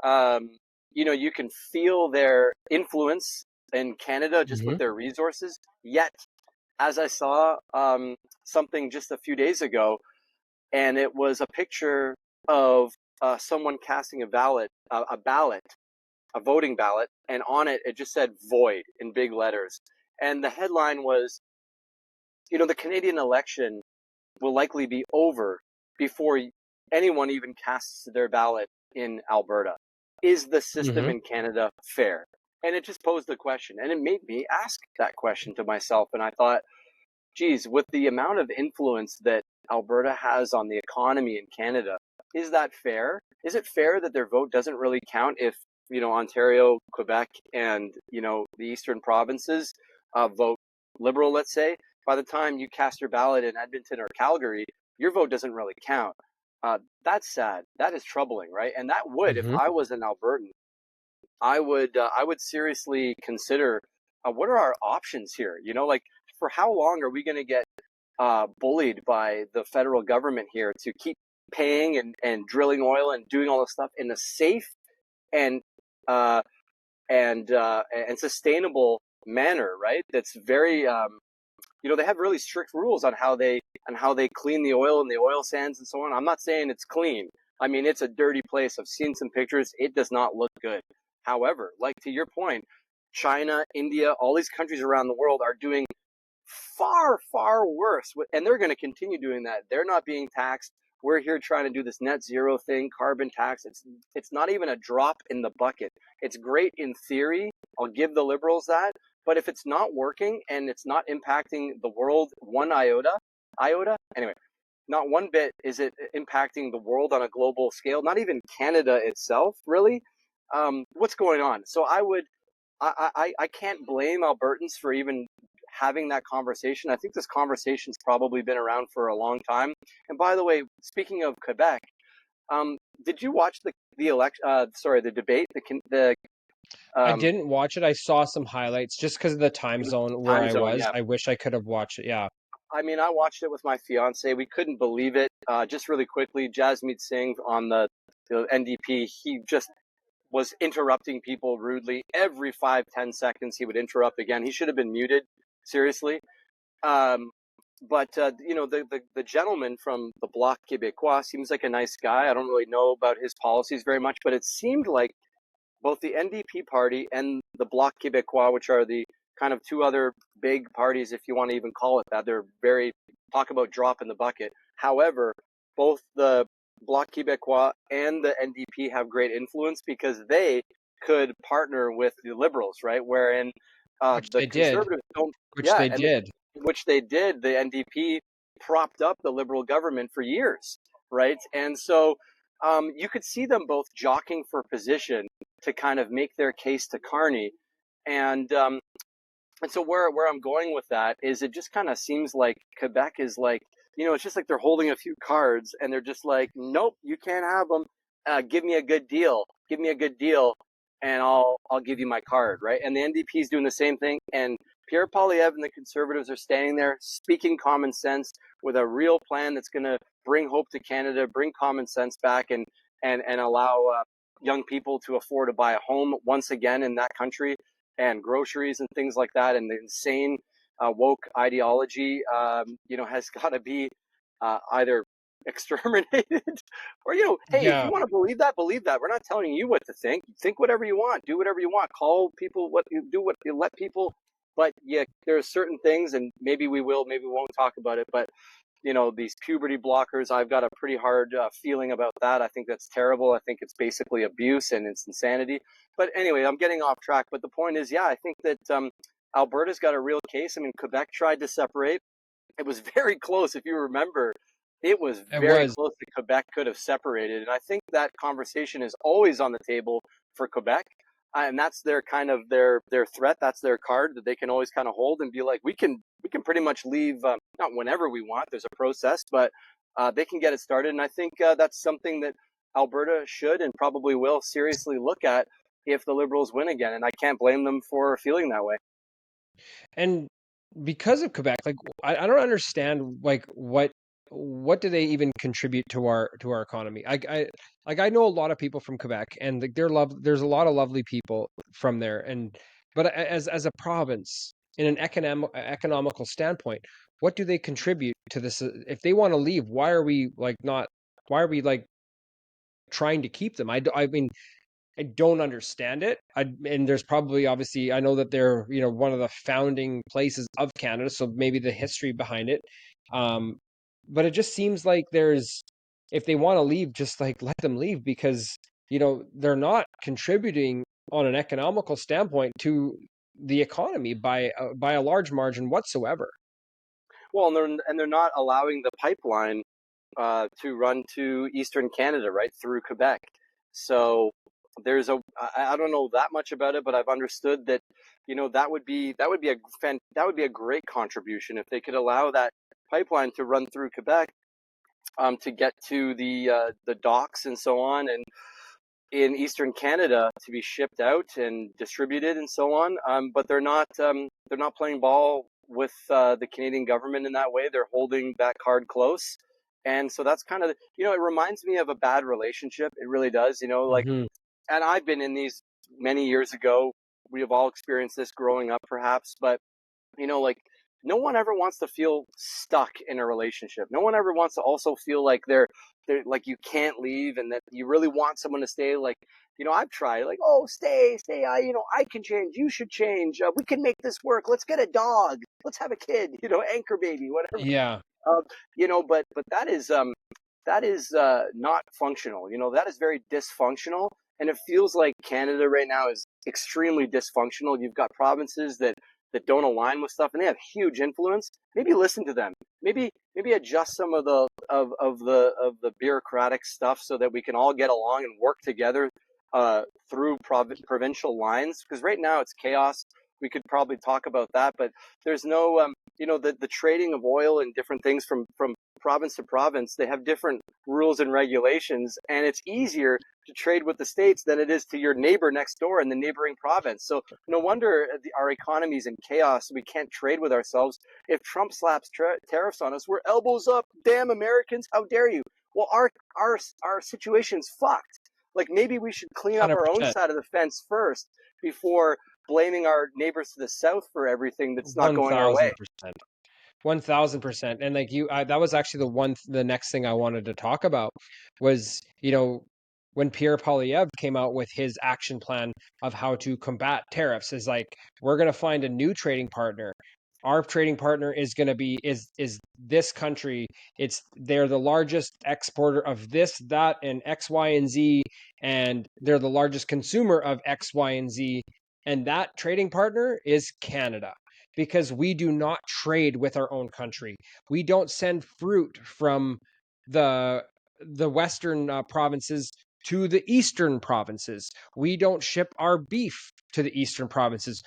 Speaker 2: Um, you can feel their influence in Canada just
Speaker 1: Hmm.
Speaker 2: with their resources. Yet, as I saw something just a few days ago, and it was a picture of someone casting a voting ballot, and on it it just said "void" in big letters, and the headline was, the Canadian election will likely be over before anyone even casts their ballot in Alberta. Is the system
Speaker 1: Hmm.
Speaker 2: in Canada fair? And it just posed the question, and it made me ask that question to myself. And I thought, geez, with the amount of influence that Alberta has on the economy in Canada, is that fair? Is it fair that their vote doesn't really count if, Ontario, Quebec, and, the eastern provinces vote Liberal, let's say? By the time you cast your ballot in Edmonton or Calgary, your vote doesn't really count. That's sad. That is troubling, right? And that would, if
Speaker 1: Hmm.
Speaker 2: I was an Albertan, I would seriously consider what are our options here. Like, for how long are we going to get bullied by the federal government here to keep paying and drilling oil and doing all this stuff in a safe and uh, and sustainable manner, right? That's very they have really strict rules on how they clean the oil and the oil sands and so on. I'm not saying it's clean. I mean, it's a dirty place. I've seen some pictures. It does not look good. However, like, to your point, China, India, all these countries around the world are doing far, far worse, and they're going to continue doing that. They're not being taxed. we're here trying to do this net zero thing, carbon tax. It's not even a drop in the bucket. It's great in theory. I'll give the liberals that. But if it's not working and it's not impacting the world one iota, anyway, not one bit is it impacting the world on a global scale, not even Canada itself, really. What's going on? So I can't blame Albertans for even having that conversation. I think this conversation's probably been around for a long time. And by the way, speaking of Quebec, did you watch the election? The debate.
Speaker 1: I
Speaker 2: Um,
Speaker 1: didn't watch it. I saw some highlights just because of the time zone where
Speaker 2: time
Speaker 1: I
Speaker 2: zone.
Speaker 1: was.
Speaker 2: Yeah.
Speaker 1: I wish I could have watched it. Yeah.
Speaker 2: I mean, I watched it with my fiance. We couldn't believe it. Just really quickly, Jasmeet Singh on the NDP, he just was interrupting people rudely. Every 5-10 seconds, he would interrupt again. He should have been muted, seriously. Um, but the gentleman from the Bloc Québécois seems like a nice guy. I don't really know about his policies very much, but it seemed like both the NDP party and the Bloc Québécois, which are the kind of two other big parties, if you want to even call it that, they're very talk about drop in the bucket. However, both the Bloc Québécois and the NDP have great influence because they could partner with the Liberals, right? Wherein
Speaker 1: Which
Speaker 2: the
Speaker 1: they did.
Speaker 2: Conservatives don't.
Speaker 1: Which
Speaker 2: Yeah,
Speaker 1: they
Speaker 2: and
Speaker 1: did.
Speaker 2: which they did. The NDP propped up the Liberal government for years, right? And so you could see them both jockeying for position to kind of make their case to Carney. And so where I'm going with that is it just kind of seems like Quebec is like, it's just like they're holding a few cards and they're just like, nope, you can't have them. Give me a good deal. Give me a good deal, and I'll give you my card, right? And the NDP is doing the same thing. And Pierre Poilievre and the Conservatives are standing there speaking common sense with a real plan that's going to bring hope to Canada, bring common sense back, and allow young people to afford to buy a home once again in that country, and groceries and things like that. And the insane woke ideology, has got to be either exterminated or, hey, if
Speaker 1: Yeah.
Speaker 2: you want to believe that, believe that. We're not telling you what to think. Think whatever you want. Do whatever you want. Call people what you do, what you let people. But yeah, there are certain things, and maybe we will, maybe we won't talk about it. But these puberty blockers, I've got a pretty hard feeling about that. I think that's terrible. I think it's basically abuse and it's insanity. But anyway, I'm getting off track. But the point is, yeah, I think that Alberta's got a real case. I mean, Quebec tried to separate. It was very close, if you remember. It was
Speaker 1: It
Speaker 2: very
Speaker 1: was.
Speaker 2: close that Quebec could have separated. And I think that conversation is always on the table for Quebec. And that's their kind of their threat. That's their card that they can always kind of hold and be like, we can pretty much leave, not whenever we want. There's a process, but they can get it started. And I think that's something that Alberta should and probably will seriously look at if the Liberals win again. And I can't blame them for feeling that way.
Speaker 1: And because of Quebec, like I don't understand like what do they even contribute to our economy? I know a lot of people from Quebec, and like there's a lot of lovely people from there, and but as a province in an economical standpoint, what do they contribute to this? If they want to leave, why are we like not? Why are we like trying to keep them? I mean, I don't understand it. And there's probably obviously I know that they're one of the founding places of Canada, so maybe the history behind it. Um, but it just seems like if they want to leave, just like let them leave because they're not contributing on an economical standpoint to the economy by a large margin whatsoever.
Speaker 2: Well, and they're not allowing the pipeline to run to Eastern Canada, right through Quebec. So I don't know that much about it, but I've understood that that would be a great contribution if they could allow that pipeline to run through Quebec, to get to the docks and so on, and in Eastern Canada to be shipped out and distributed and so on. But they're not playing ball with the Canadian government in that way. They're holding that card close, and so that's kind of it reminds me of a bad relationship. It really does. Like,
Speaker 1: Hmm.
Speaker 2: and I've been in these many years ago. We have all experienced this growing up, perhaps, but like no one ever wants to feel stuck in a relationship. No one ever wants to also feel like they're like you can't leave and that you really want someone to stay. Like, I've tried like, oh, stay. I can change. You should change. We can make this work. Let's get a dog. Let's have a kid. Anchor baby, whatever.
Speaker 1: Yeah.
Speaker 2: But that is that is not functional. That is very dysfunctional. And it feels like Canada right now is extremely dysfunctional. You've got provinces that don't align with stuff, and they have huge influence. Maybe listen to them. Maybe adjust some of the bureaucratic stuff so that we can all get along and work together through provincial lines. Because right now it's chaos. We could probably talk about that, but there's no the trading of oil and different things from province to province. They have different rules and regulations, and it's easier to trade with the States than it is to your neighbor next door in the neighboring province. So no wonder our economy's in chaos. We can't trade with ourselves. If Trump slaps tariffs on us, we're elbows up. Damn Americans, how dare you? Well, our situation's fucked. Like, maybe we should clean up our own
Speaker 1: 100%.
Speaker 2: side of the fence first before blaming our neighbors to the south for everything that's not going our way.
Speaker 1: 1000%. 1000%. And like that was actually the next thing I wanted to talk about was, when Pierre Poilievre came out with his action plan of how to combat tariffs, is like, we're going to find a new trading partner. Our trading partner is going to be is this country. They're the largest exporter of this, that, and X, Y, and Z, and they're the largest consumer of X, Y, and Z, and that trading partner is Canada, because we do not trade with our own country. We don't send fruit from the western provinces to the eastern provinces. We don't ship our beef to the eastern provinces.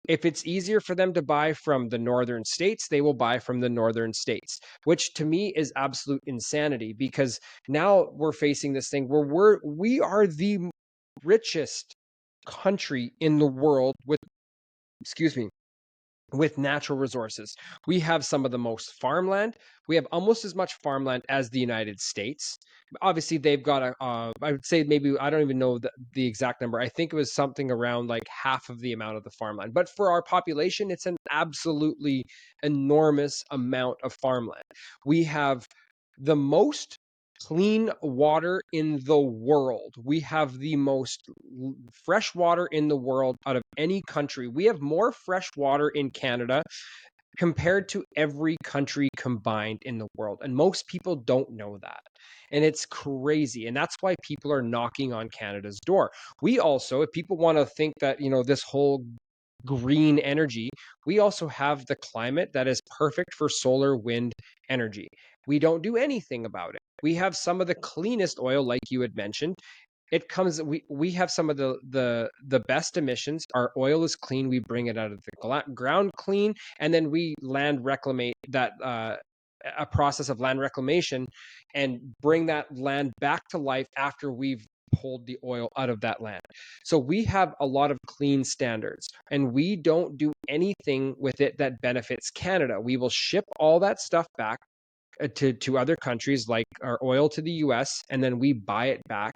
Speaker 1: If it's easier for them to buy from the northern states, they will buy from the northern states, which to me is absolute insanity, because now we're facing this thing where we are the richest country in the world with, excuse me, with natural resources. We have some of the most farmland. We have almost as much farmland as the United States. Obviously, they've got I would say, maybe, I don't even know the exact number. I think it was something around like half of the amount of the farmland. But for our population, it's an absolutely enormous amount of farmland. We have the most clean water in the world. We have the most fresh water in the world out of any country. We have more fresh water in Canada compared to every country combined in the world. And most people don't know that. And it's crazy. And that's why people are knocking on Canada's door. We also, if people want to think that, this whole green energy, we also have the climate that is perfect for solar wind energy. We don't do anything about it. We have some of the cleanest oil, like you had mentioned. We have some of the best emissions. Our oil is clean. We bring it out of the ground clean, and then we land reclamate that, a process of land reclamation, and bring that land back to life after we've pulled the oil out of that land. So we have a lot of clean standards, and we don't do anything with it that benefits Canada. We will ship all that stuff back to other countries, like our oil to the US, and then we buy it back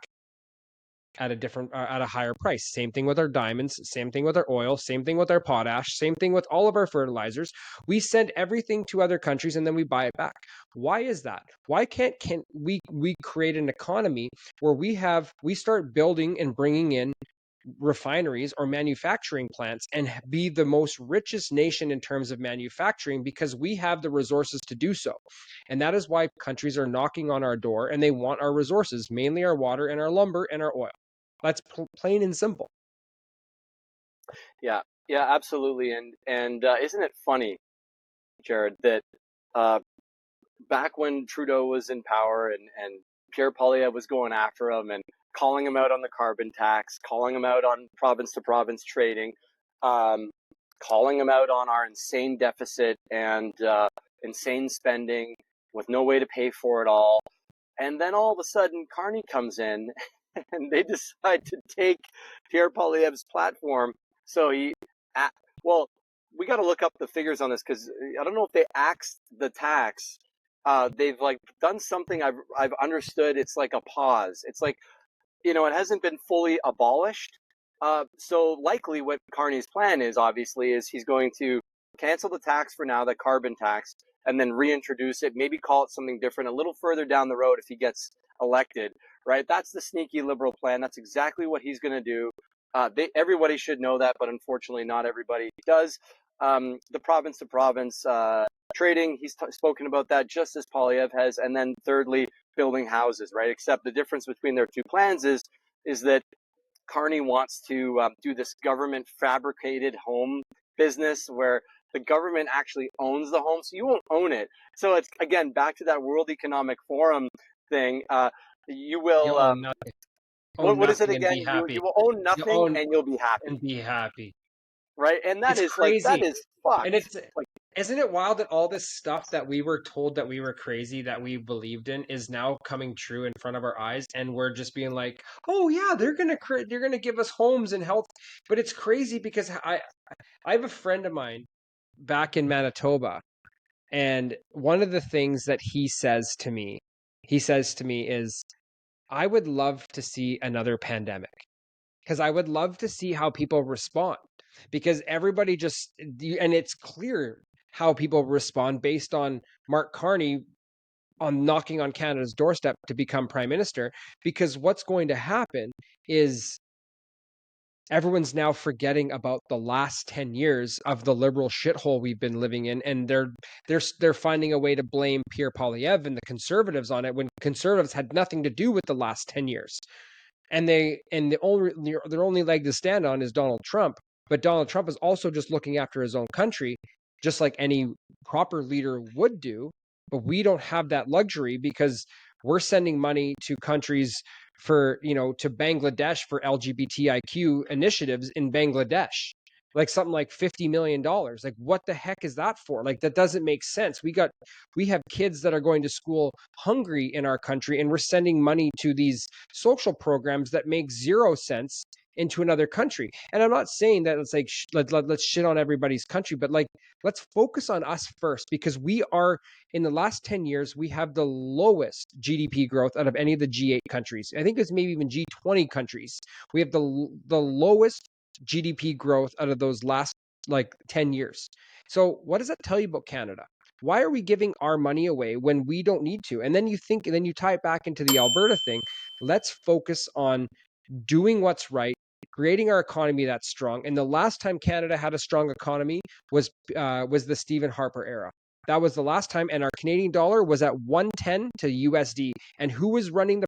Speaker 1: at a higher price. Same thing with our diamonds, same thing with our oil, same thing with our potash, same thing with all of our fertilizers. We send everything to other countries and then we buy it back. Why is that? Why can't we create an economy where we start building and bringing in refineries or manufacturing plants and be the most richest nation in terms of manufacturing, because we have the resources to do so. And that is why countries are knocking on our door, and they want our resources, mainly our water and our lumber and our oil. That's plain and simple.
Speaker 2: Yeah, yeah, absolutely. And isn't it funny, Jared, that uh, back when Trudeau was in power and Pierre Poilievre was going after him and calling him out on the carbon tax, calling him out on province to province trading, um, calling him out on our insane deficit and insane spending with no way to pay for it all. And then all of a sudden, Carney comes in and they decide to take Pierre Poilievre's platform. So well, we got to look up the figures on this, because I don't know if they axed the tax. They've like done something I've understood. It's like a pause. It's like, it hasn't been fully abolished. So likely what Carney's plan is, obviously, is he's going to cancel the tax for now, the carbon tax, and then reintroduce it, maybe call it something different a little further down the road if he gets elected, right? That's the sneaky liberal plan. That's exactly what he's going to do. Everybody should know that, but unfortunately not everybody does. The province to province trading. He's spoken about that just as Polyev has. And then thirdly, building houses, right? Except the difference between their two plans is that Carney wants to do this government fabricated home business where the government actually owns the home, so you won't own it. So it's again back to that World Economic Forum thing. You will
Speaker 1: You'll own nothing. Own
Speaker 2: what is it
Speaker 1: nothing and
Speaker 2: again?
Speaker 1: be
Speaker 2: You
Speaker 1: happy.
Speaker 2: will own
Speaker 1: You
Speaker 2: nothing
Speaker 1: own
Speaker 2: and you'll be happy,
Speaker 1: and be happy.
Speaker 2: right? And that
Speaker 1: It's
Speaker 2: is like that
Speaker 1: crazy.
Speaker 2: is
Speaker 1: And
Speaker 2: fucked.
Speaker 1: it's
Speaker 2: Like
Speaker 1: isn't it wild that all this stuff that we were told that we were crazy, that we believed in, is now coming true in front of our eyes, and we're just being like, "Oh yeah, they're gonna give us homes and health." But it's crazy because I have a friend of mine back in Manitoba, and one of the things that he says to me is, "I would love to see another pandemic." Because I would love to see how people respond, because everybody just, and it's clear how people respond based on Mark Carney on knocking on Canada's doorstep to become prime minister. Because what's going to happen is everyone's now forgetting about the last 10 years of the liberal shithole we've been living in, and they're finding a way to blame Pierre Poilievre and the conservatives on it, when conservatives had nothing to do with the last 10 years. And their only leg to stand on is Donald Trump. But Donald Trump is also just looking after his own country, just like any proper leader would do. But we don't have that luxury because we're sending money to countries for, to Bangladesh for LGBTIQ initiatives in Bangladesh. Like something like $50 million. Like, what the heck is that for? Like, that doesn't make sense. We have kids that are going to school hungry in our country, and we're sending money to these social programs that make zero sense into another country. And I'm not saying that it's like let's shit on everybody's country, but like, let's focus on us first, because we are, in the last 10 years, we have the lowest GDP growth out of any of the G8 countries. I think it's maybe even G20 countries. We have the lowest GDP growth out of those last like 10 years. So what does that tell you about Canada? Why are we giving our money away when we don't need to? And then you tie it back into the Alberta thing. Let's focus on doing what's right, creating our economy that's strong. And the last time Canada had a strong economy was the Stephen Harper era. That was the last time, and our Canadian dollar was at 110 to USD. And who was running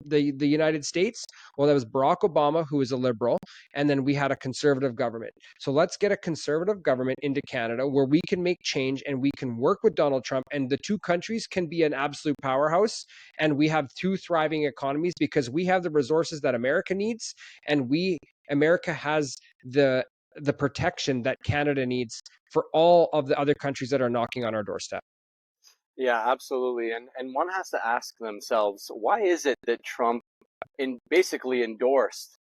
Speaker 1: the United States? Well, that was Barack Obama, who was a liberal, and then we had a conservative government. So let's get a conservative government into Canada where we can make change and we can work with Donald Trump, and the two countries can be an absolute powerhouse, and we have two thriving economies because we have the resources that America needs, and America has the protection that Canada needs for all of the other countries that are knocking on our doorstep.
Speaker 2: yeah, absolutely. And one has to ask themselves, why is it that Trump basically endorsed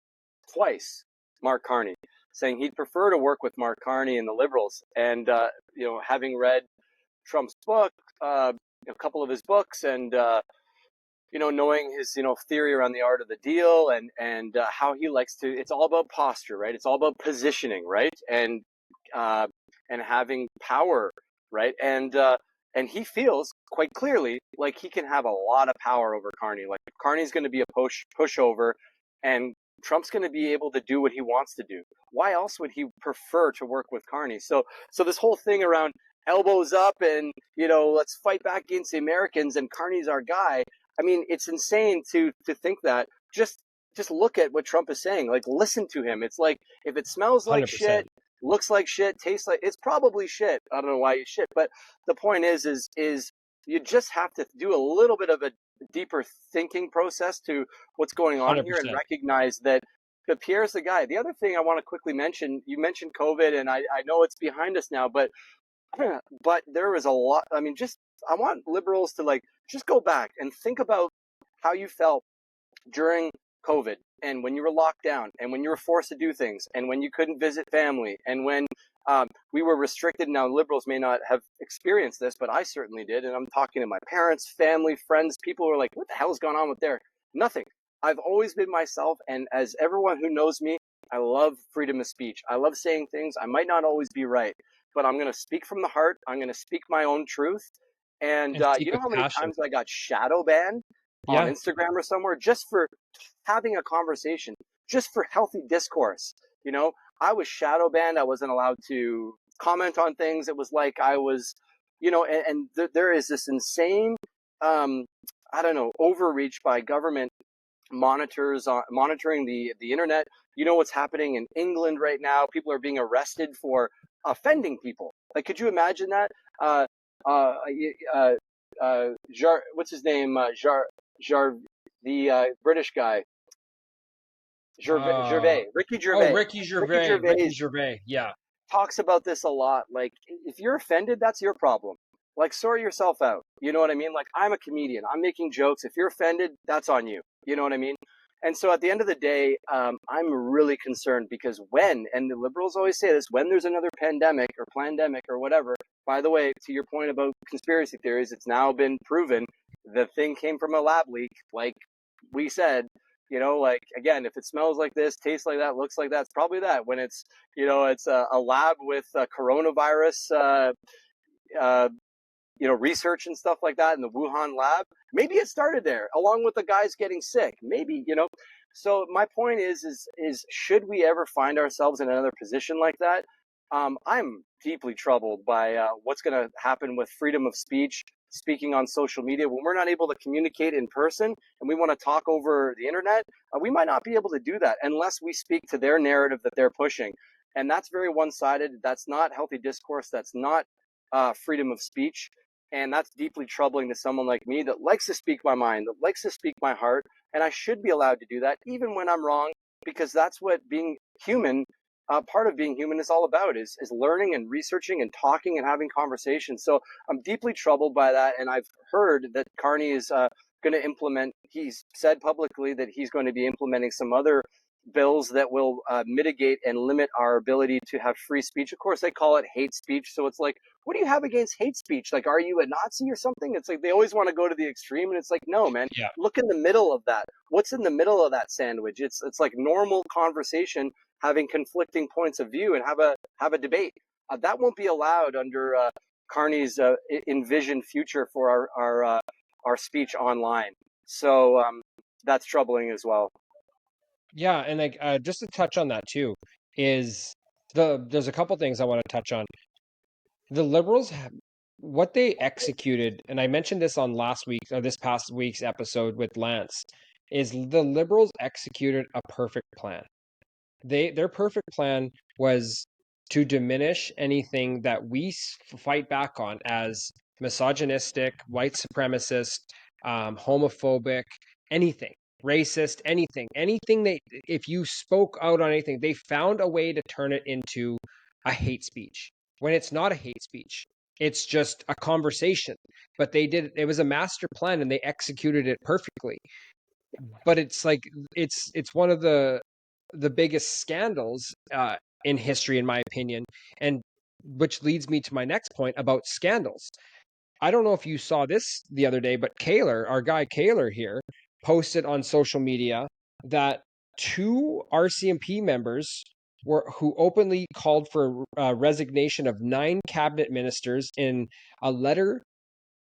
Speaker 2: twice Mark Carney, saying he'd prefer to work with Mark Carney and the Liberals. And having read Trump's book, a couple of his books, and knowing his theory around the art of the deal, and how he likes to, it's all about posture, right? It's all about positioning, right? And having power, right? And he feels quite clearly like he can have a lot of power over Carney. Like Carney's going to be a pushover, and Trump's going to be able to do what he wants to do. Why else would he prefer to work with Carney? So this whole thing around elbows up and let's fight back against the Americans and Carney's our guy. I mean, it's insane to think that. Just look at what Trump is saying. Like, listen to him. It's like, if it smells like
Speaker 1: 100%.
Speaker 2: shit, looks like shit, tastes like, it's probably shit. I don't know why you shit, but the point is you just have to do a little bit of a deeper thinking process to what's going on here and
Speaker 1: 100%.
Speaker 2: recognize that Pierre's the guy. The other thing I want to quickly mention, you mentioned COVID, and I know it's behind us now, but there was a lot. I mean, I want liberals to just go back and think about how you felt during COVID, and when you were locked down, and when you were forced to do things, and when you couldn't visit family, and when we were restricted. Now, liberals may not have experienced this, but I certainly did. And I'm talking to my parents, family, friends, people who are like, what the hell's going on with there? Nothing. I've always been myself. And as everyone who knows me, I love freedom of speech. I love saying things. I might not always be right, but I'm going to speak from the heart. I'm going to speak my own truth. And
Speaker 1: And speak
Speaker 2: you know
Speaker 1: with
Speaker 2: how many
Speaker 1: passion.
Speaker 2: times I got shadow banned on
Speaker 1: Yeah.
Speaker 2: Instagram or somewhere just for having a conversation, just for healthy discourse? I was shadow banned. I wasn't allowed to comment on things. It was like I was there is this insane, I don't know, overreach by government monitoring the internet. You know what's happening in England right now? People are being arrested for offending people. Like, could you imagine that? Uh, uh, uh, what's his name? The British guy,
Speaker 1: Uh,
Speaker 2: Ricky
Speaker 1: oh,
Speaker 2: Gervais.
Speaker 1: Ricky
Speaker 2: Ricky
Speaker 1: Gervais, Ricky
Speaker 2: Gervais
Speaker 1: Gervais. Yeah.
Speaker 2: talks about this a lot. Like, if you're offended, that's your problem. Like, sort yourself out. You know what I mean? Like, I'm a comedian. I'm making jokes. If you're offended, that's on you. You know what I mean? And so at the end of the day, I'm really concerned because and the liberals always say this, when there's another pandemic or plandemic or whatever, by the way, to your point about conspiracy theories, it's now been proven the thing came from a lab leak, like we said. Like, again, if it smells like this, tastes like that, looks like that, it's probably that. When it's a lab with coronavirus, uh, research and stuff like that in the Wuhan lab. Maybe it started there, along with the guys getting sick. Maybe. So my point is should we ever find ourselves in another position like that? I'm deeply troubled by what's going to happen with freedom of speech, speaking on social media. When we're not able to communicate in person and we want to talk over the internet, we might not be able to do that unless we speak to their narrative that they're pushing. And that's very one-sided. That's not healthy discourse. That's not freedom of speech. And that's deeply troubling to someone like me that likes to speak my mind, that likes to speak my heart. And I should be allowed to do that even when I'm wrong, because that's what being human, part of being human is all about, is learning and researching and talking and having conversations. So I'm deeply troubled by that. And I've heard that Carney is going to he's said publicly that he's going to be implementing some other bills that will mitigate and limit our ability to have free speech. Of course, they call it hate speech. So it's like, what do you have against hate speech? Like, are you a Nazi or something? It's like they always want to go to the extreme, and it's like, no, man.
Speaker 1: Yeah.
Speaker 2: Look in the middle of that. What's in the middle of that sandwich? It's like normal conversation, having conflicting points of view, and have a debate. That won't be allowed under Carney's envisioned future for our speech online. So that's troubling as well.
Speaker 1: Yeah, and like just to touch on that too, is there's a couple things I want to touch on. The liberals have, what they executed, and I mentioned this on last week or this past week's episode with Lance, is the liberals executed a perfect plan. Their perfect plan was to diminish anything that we fight back on as misogynistic, white supremacist, homophobic, anything, racist, anything they, if you spoke out on anything, they found a way to turn it into a hate speech when it's not a hate speech. It's just a conversation. But it was a master plan and they executed it perfectly. But it's like it's one of the biggest scandals in history, in my opinion, and which leads me to my next point about scandals. I don't know if you saw this the other day, but our guy Kaler here, posted on social media that two RCMP members who openly called for resignation of 9 cabinet ministers in a letter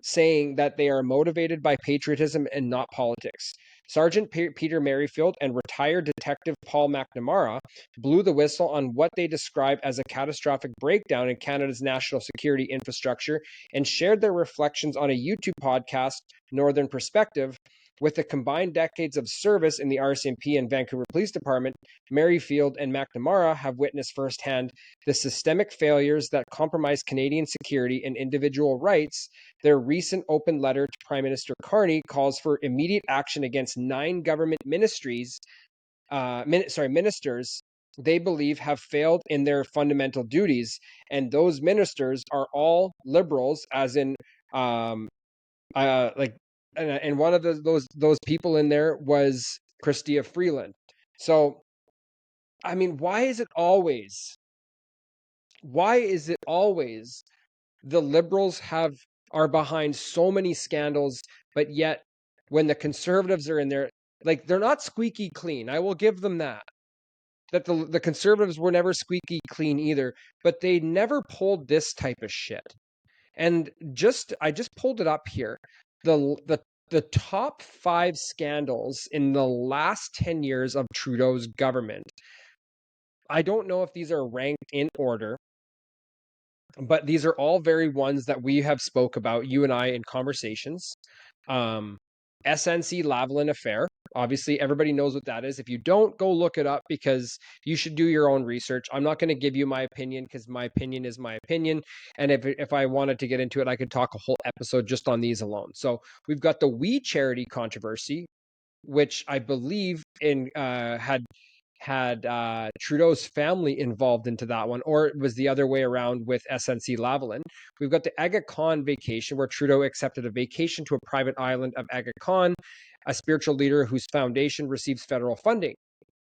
Speaker 1: saying that they are motivated by patriotism and not politics. Sergeant Peter Merrifield and retired Detective Paul McNamara blew the whistle on what they describe as a catastrophic breakdown in Canada's national security infrastructure and shared their reflections on a YouTube podcast, Northern Perspective. With the combined decades of service in the RCMP and Vancouver Police Department, Merrifield and McNamara have witnessed firsthand the systemic failures that compromise Canadian security and individual rights. Their recent open letter to Prime Minister Carney calls for immediate action against 9 government ministries, ministers they believe have failed in their fundamental duties, and those ministers are all liberals, as in, like, and one of those people in there was Chrystia Freeland. So, I mean, why is it always the liberals are behind so many scandals, but yet when the conservatives are in there, like, they're not squeaky clean. I will give them that. That the conservatives were never squeaky clean either, but they never pulled this type of shit. And I just pulled it up here. The top 5 scandals in the last 10 years of Trudeau's government. I don't know if these are ranked in order, but these are all very ones that we have spoke about, you and I, in conversations. Um, SNC Lavalin affair. Obviously, everybody knows what that is. If you don't, go look it up because you should do your own research. I'm not going to give you my opinion because my opinion is my opinion. And if I wanted to get into it, I could talk a whole episode just on these alone. So we've got the We Charity controversy, which I believe had Trudeau's family involved into that one, or it was the other way around with SNC Lavalin. We've got the Aga Khan vacation, where Trudeau accepted a vacation to a private island of Aga Khan, a spiritual leader whose foundation receives federal funding.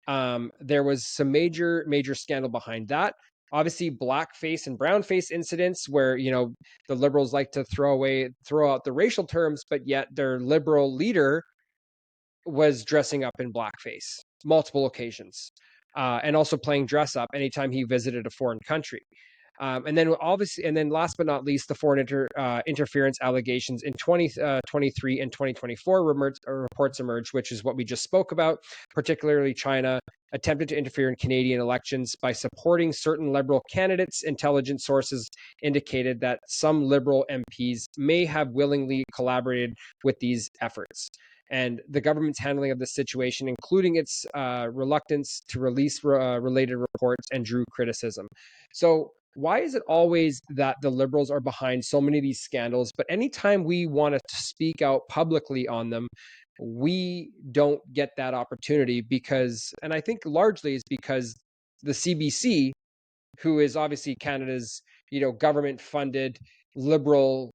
Speaker 1: There was some major scandal behind that. Obviously, blackface and brownface incidents where the Liberals like to throw out the racial terms, but yet their Liberal leader was dressing up in blackface multiple occasions, and also playing dress up anytime he visited a foreign country. And then last but not least, the foreign interference allegations in 2023 and 2024 reports emerged, which is what we just spoke about. Particularly, China attempted to interfere in Canadian elections by supporting certain Liberal candidates. Intelligence sources indicated that some Liberal MPs may have willingly collaborated with these efforts. And the government's handling of the situation, including its reluctance to release related reports, and drew criticism. So why is it always that the Liberals are behind so many of these scandals, but anytime we want to speak out publicly on them, we don't get that opportunity? Because, and I think largely is because the CBC, who is obviously Canada's, government funded liberal,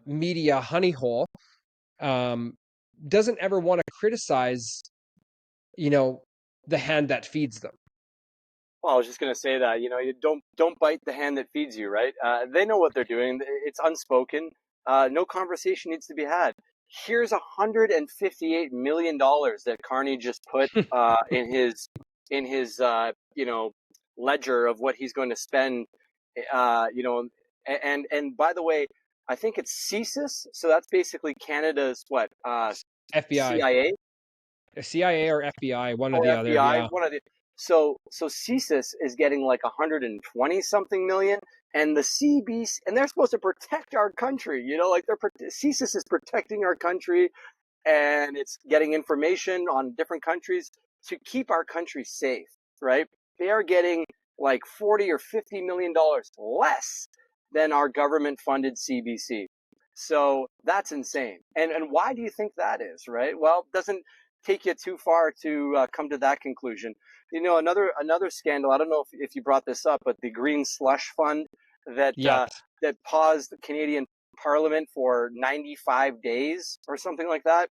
Speaker 1: media honey hole, um, doesn't ever want to criticize, the hand that feeds them.
Speaker 2: Well, I was just going to say that, you don't bite the hand that feeds you, right? They know what they're doing. It's unspoken. No conversation needs to be had. Here's $158 million that Carney just put in his ledger of what he's going to spend. And by the way, I think it's CSIS, so that's basically Canada's what
Speaker 1: FBI,
Speaker 2: CIA
Speaker 1: CIA or FBI, one or
Speaker 2: or
Speaker 1: the other.
Speaker 2: FBI,
Speaker 1: Yeah.
Speaker 2: one of the. So CSIS is getting like 120 something million, and the CBC, and they're supposed to protect our country. Like CSIS is protecting our country, and it's getting information on different countries to keep our country safe, right? They are getting like 40 or 50 million dollars less than our government funded CBC. So that's insane. And why do you think that is, right? Well, it doesn't take you too far to come to that conclusion. Another scandal. I don't know if you brought this up, but the Green Slush Fund that
Speaker 1: Yes.
Speaker 2: that paused the Canadian Parliament for 95 days or something like that.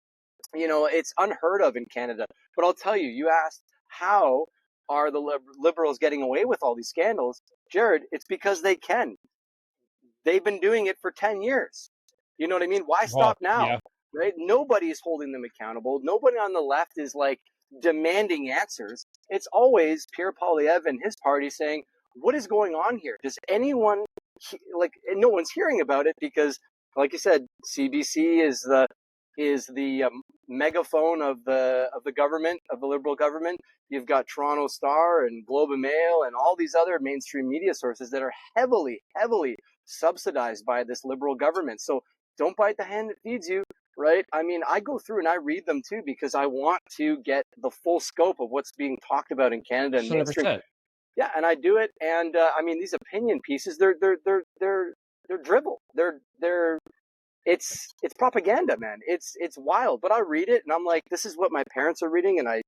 Speaker 2: It's unheard of in Canada. But I'll tell you, you asked how are the Liberals getting away with all these scandals, Jared? It's because they can. They've been doing it for 10 years. You know what I mean? Why
Speaker 1: Well,
Speaker 2: stop now?
Speaker 1: yeah.
Speaker 2: Right? Nobody's holding them accountable. Nobody on the left is like demanding answers. It's always Pierre Poilievre and his party saying, what is going on here? Does anyone, like, no one's hearing about it because, like you said, CBC is the megaphone of the government, of the Liberal government. You've got Toronto Star and Globe and Mail and all these other mainstream media sources that are heavily subsidized by this Liberal government. So don't bite the hand that feeds you, right? I mean, I go through and I read them too because I want to get the full scope of what's being talked about in Canada and mainstream.
Speaker 1: 100%.
Speaker 2: Yeah, and I do it. And I mean, these opinion pieces, they're dribble. It's propaganda, man. It's wild. But I read it and I'm like, this is what my parents are reading, and I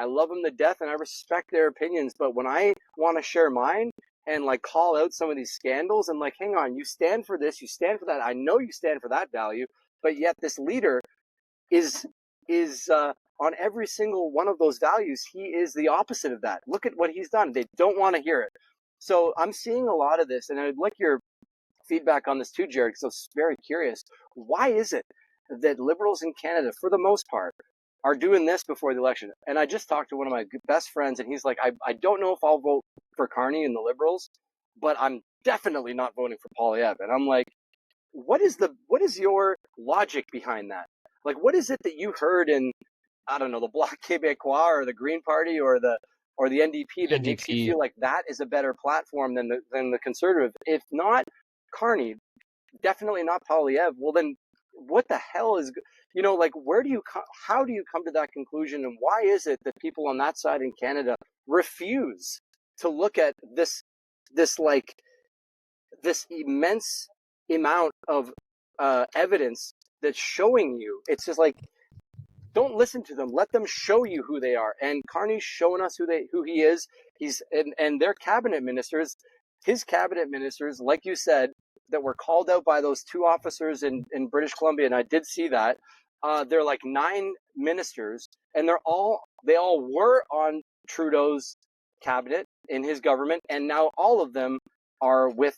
Speaker 2: love them to death and I respect their opinions. But when I want to share mine and like call out some of these scandals and like, hang on, you stand for this, you stand for that. I know you stand for that value, but yet this leader is on every single one of those values, he is the opposite of that. Look at what he's done. They don't want to hear it. So I'm seeing a lot of this, and I'd like your feedback on this too, Jared, because I was very curious. Why is it that Liberals in Canada, for the most part, are doing this before the election? And I just talked to one of my best friends, and he's like, I don't know if I'll vote for Carney and the Liberals, but I'm definitely not voting for Poilievre. And I'm like, what is your logic behind that? Like, what is it that you heard in, I don't know, the Bloc Québécois or the Green Party or or the NDP that makes you
Speaker 1: NDP.
Speaker 2: feel like that is a better platform than the Conservative. If not Carney, definitely not Poilievre, well then what the hell is, like, how do you come to that conclusion, and why is it that people on that side in Canada refuse to look at this like this immense amount of evidence that's showing you? It's just like, don't listen to them. Let them show you who they are. And Carney's showing us who he is. And their cabinet ministers, his cabinet ministers, like you said, that were called out by those two officers in British Columbia, and I did see that. They're like 9 ministers, and they all were on Trudeau's cabinet in his government, and now all of them are with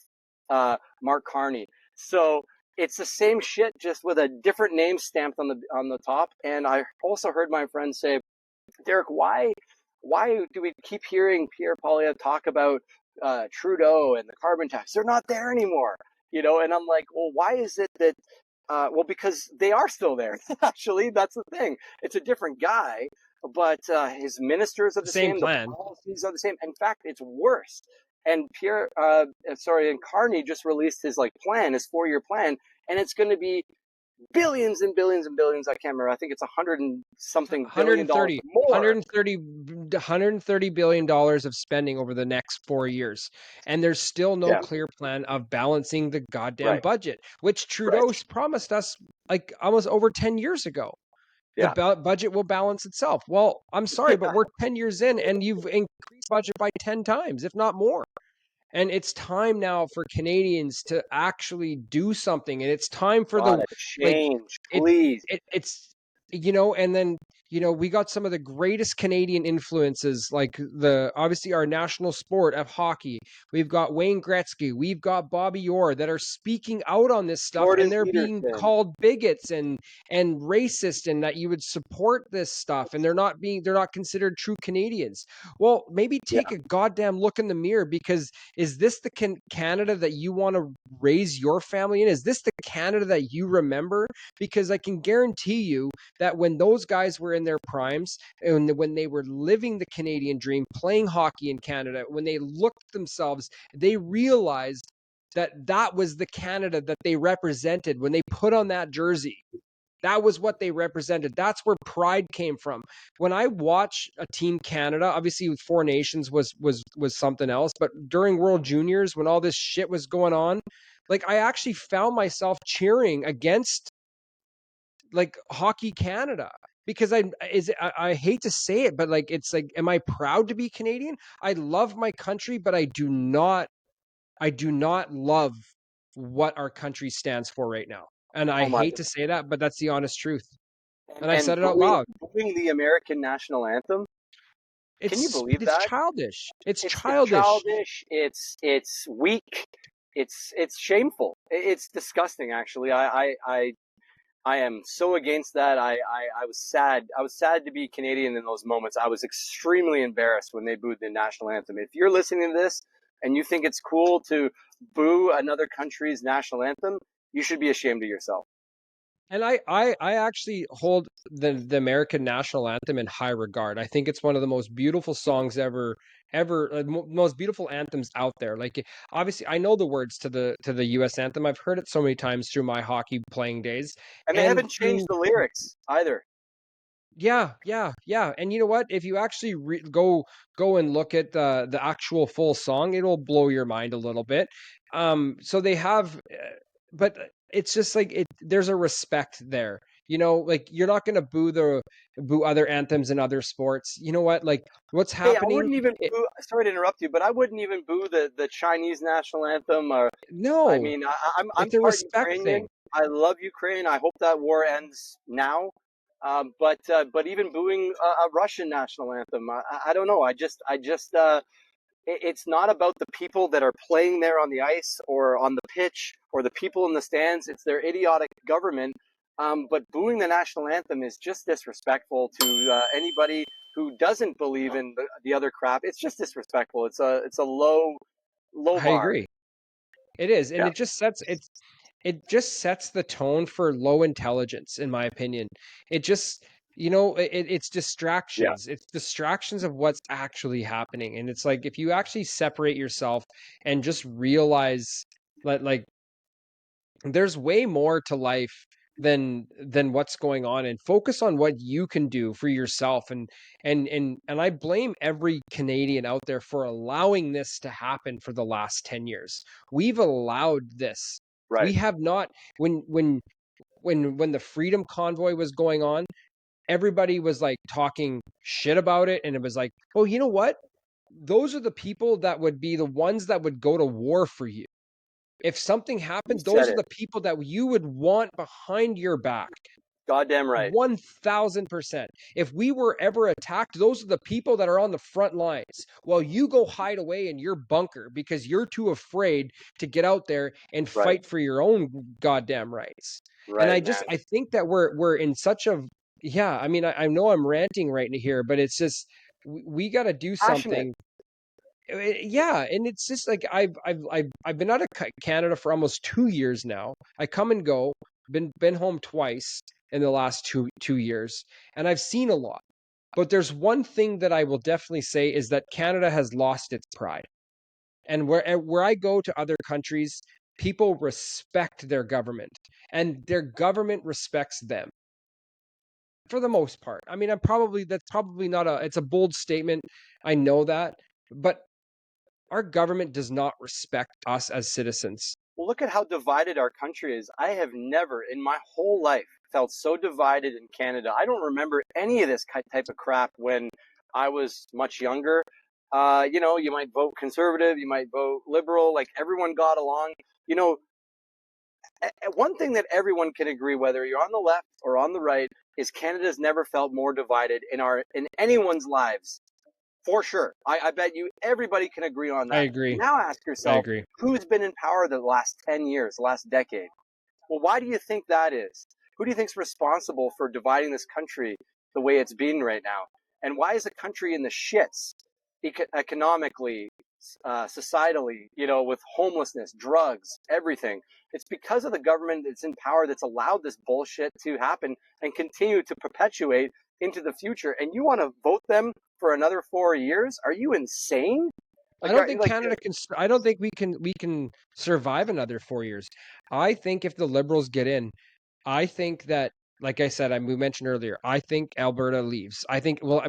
Speaker 2: Mark Carney. So it's the same shit, just with a different name stamped on the top. And I also heard my friend say, Derek, why do we keep hearing Pierre Poilievre talk about Trudeau and the carbon tax? They're not there anymore, And I'm like, well, why is it that? Well, because they are still there. Actually, that's the thing. It's a different guy, but his ministers are the
Speaker 1: Same
Speaker 2: same. The
Speaker 1: plan.
Speaker 2: policies are the same. In fact, it's worse. And and Carney just released his plan, his 4-year plan, and it's going to be billions and billions and billions. I can't remember. I think it's 100 and something billion dollars
Speaker 1: 130,
Speaker 2: more.
Speaker 1: 130 billion dollars of spending over the next 4 years. And there's still no
Speaker 2: Yeah.
Speaker 1: clear plan of balancing the goddamn
Speaker 2: Right.
Speaker 1: budget, which
Speaker 2: Right.
Speaker 1: Trudeau promised us like almost over 10 years ago. The
Speaker 2: Yeah.
Speaker 1: budget will balance itself. Well, I'm sorry, but
Speaker 2: Yeah.
Speaker 1: we're 10 years in and you've increased budget by 10 times, if not more. And it's time now for Canadians to actually do something. And it's time for
Speaker 2: Gotta
Speaker 1: like
Speaker 2: change,
Speaker 1: it,
Speaker 2: please.
Speaker 1: it's and then we got some of the greatest Canadian influences, like obviously our national sport of hockey. We've got Wayne Gretzky, we've got Bobby Orr that are speaking out on this stuff,
Speaker 2: Jordan
Speaker 1: and they're being
Speaker 2: Peterson.
Speaker 1: called bigots and racist, and that you would support this stuff, and they're not considered true Canadians. Well, maybe
Speaker 2: Yeah.
Speaker 1: take a goddamn look in the mirror, because is this the Canada that you want to raise your family in? Is this the Canada that you remember? Because I can guarantee you that when those guys were in their primes, and when they were living the Canadian dream, playing hockey in Canada, when they looked at themselves, they realized that that was the Canada that they represented when they put on that jersey. That was what they represented. That's where pride came from. When I watch a Team Canada, obviously with Four Nations was something else, but during World Juniors, when all this shit was going on, like I actually found myself cheering against like Hockey Canada, because I hate to say it, but like it's like, am I proud to be Canadian? I love my country, but I do not love what our country stands for right now. And I
Speaker 2: Oh my
Speaker 1: hate
Speaker 2: God.
Speaker 1: to say that, but that's the honest truth.
Speaker 2: And
Speaker 1: And I
Speaker 2: and
Speaker 1: said it out
Speaker 2: booing
Speaker 1: loud.
Speaker 2: booing the American national anthem. Can you believe
Speaker 1: It's
Speaker 2: that?
Speaker 1: childish. It's
Speaker 2: It's
Speaker 1: childish.
Speaker 2: childish. It's weak. It's shameful. It's disgusting. Actually, I am so against that. I was sad. I was sad to be Canadian in those moments. I was extremely embarrassed when they booed the national anthem. If you're listening to this and you think it's cool to boo another country's national anthem, you should be ashamed of yourself.
Speaker 1: And I actually hold the American national anthem in high regard. I think it's one of the most beautiful songs ever most beautiful anthems out there. Like obviously I know the words to the US anthem. I've heard it so many times through my hockey playing days,
Speaker 2: And they
Speaker 1: and
Speaker 2: haven't changed
Speaker 1: through
Speaker 2: the lyrics either.
Speaker 1: yeah. And you know what? If you actually go and look at the actual full song, it'll blow your mind a little bit. So they have, but it's just like there's a respect there. Like you're not gonna boo other anthems in other sports. You know what? Like what's
Speaker 2: Hey, I
Speaker 1: happening?
Speaker 2: wouldn't even boo. Sorry to interrupt you, but I wouldn't even boo the Chinese national anthem. Or, I
Speaker 1: No,
Speaker 2: mean, I'm
Speaker 1: it's a
Speaker 2: part
Speaker 1: respect
Speaker 2: Ukrainian.
Speaker 1: thing.
Speaker 2: I love Ukraine. I hope that war ends now. But even booing a Russian national anthem, I don't know. It's not about the people that are playing there on the ice or on the pitch or the people in the stands. It's their idiotic government. But booing the national anthem is just disrespectful to anybody who doesn't believe in the other crap. It's just disrespectful. It's a low
Speaker 1: I
Speaker 2: bar.
Speaker 1: agree. It is, and
Speaker 2: Yeah.
Speaker 1: it just sets the tone for low intelligence, in my opinion. It just it's
Speaker 2: Yeah.
Speaker 1: distractions. It's distractions of what's actually happening. And it's like if you actually separate yourself and just realize that like there's way more to life than what's going on, and focus on what you can do for yourself. And I blame every Canadian out there for allowing this to happen for the last 10 years. We've allowed this. We
Speaker 2: Right.
Speaker 1: have not. When the freedom convoy was going on, everybody was like talking shit about it, and it was like, oh, you know what, those are the people that would be the ones that would go to war for you. If something
Speaker 2: You
Speaker 1: happened,
Speaker 2: said
Speaker 1: those are
Speaker 2: it.
Speaker 1: the people that you would want behind your back.
Speaker 2: Goddamn right.
Speaker 1: 1000%. If we were ever attacked, those are the people that are on the front lines while you go hide away in your bunker because you're too afraid to get out there and
Speaker 2: Right.
Speaker 1: fight for your own goddamn rights. And
Speaker 2: Right, man.
Speaker 1: I think that we're in such a, yeah, I mean, I know I'm ranting right here, but it's just we got to do
Speaker 2: Passionate.
Speaker 1: something. Yeah, and it's just like I've been out of Canada for almost 2 years now. I come and go. Been home twice in the last two years, and I've seen a lot. But there's one thing that I will definitely say is that Canada has lost its pride. And where I go to other countries, people respect their government, and their government respects them for the most part. I mean, that's probably not a, it's a bold statement. I know that, but our government does not respect us as citizens.
Speaker 2: Well, look at how divided our country is. I have never in my whole life felt so divided in Canada. I don't remember any of this type of crap when I was much younger. You might vote conservative, you might vote liberal, like everyone got along. You know, one thing that everyone can agree, whether you're on the left or on the right, is Canada's never felt more divided in anyone's lives. For sure. I bet you everybody can agree on
Speaker 1: I
Speaker 2: that.
Speaker 1: agree.
Speaker 2: Now ask
Speaker 1: I
Speaker 2: yourself,
Speaker 1: agree.
Speaker 2: who's been in power the last 10 years, the last decade? Well, why do you think that is? Who do you think is responsible for dividing this country the way it's been right now? And why is the country in the shits economically, societally, with homelessness, drugs, everything? It's because of the government that's in power that's allowed this bullshit to happen and continue to perpetuate into the future. And you want to vote them for another 4 years? Are you insane?
Speaker 1: I
Speaker 2: Like,
Speaker 1: don't
Speaker 2: are you
Speaker 1: think
Speaker 2: like,
Speaker 1: Canada can. I don't think we can survive another 4 years. I think if the Liberals get in, I think that, like I said, we mentioned earlier, I think Alberta leaves. I think, well,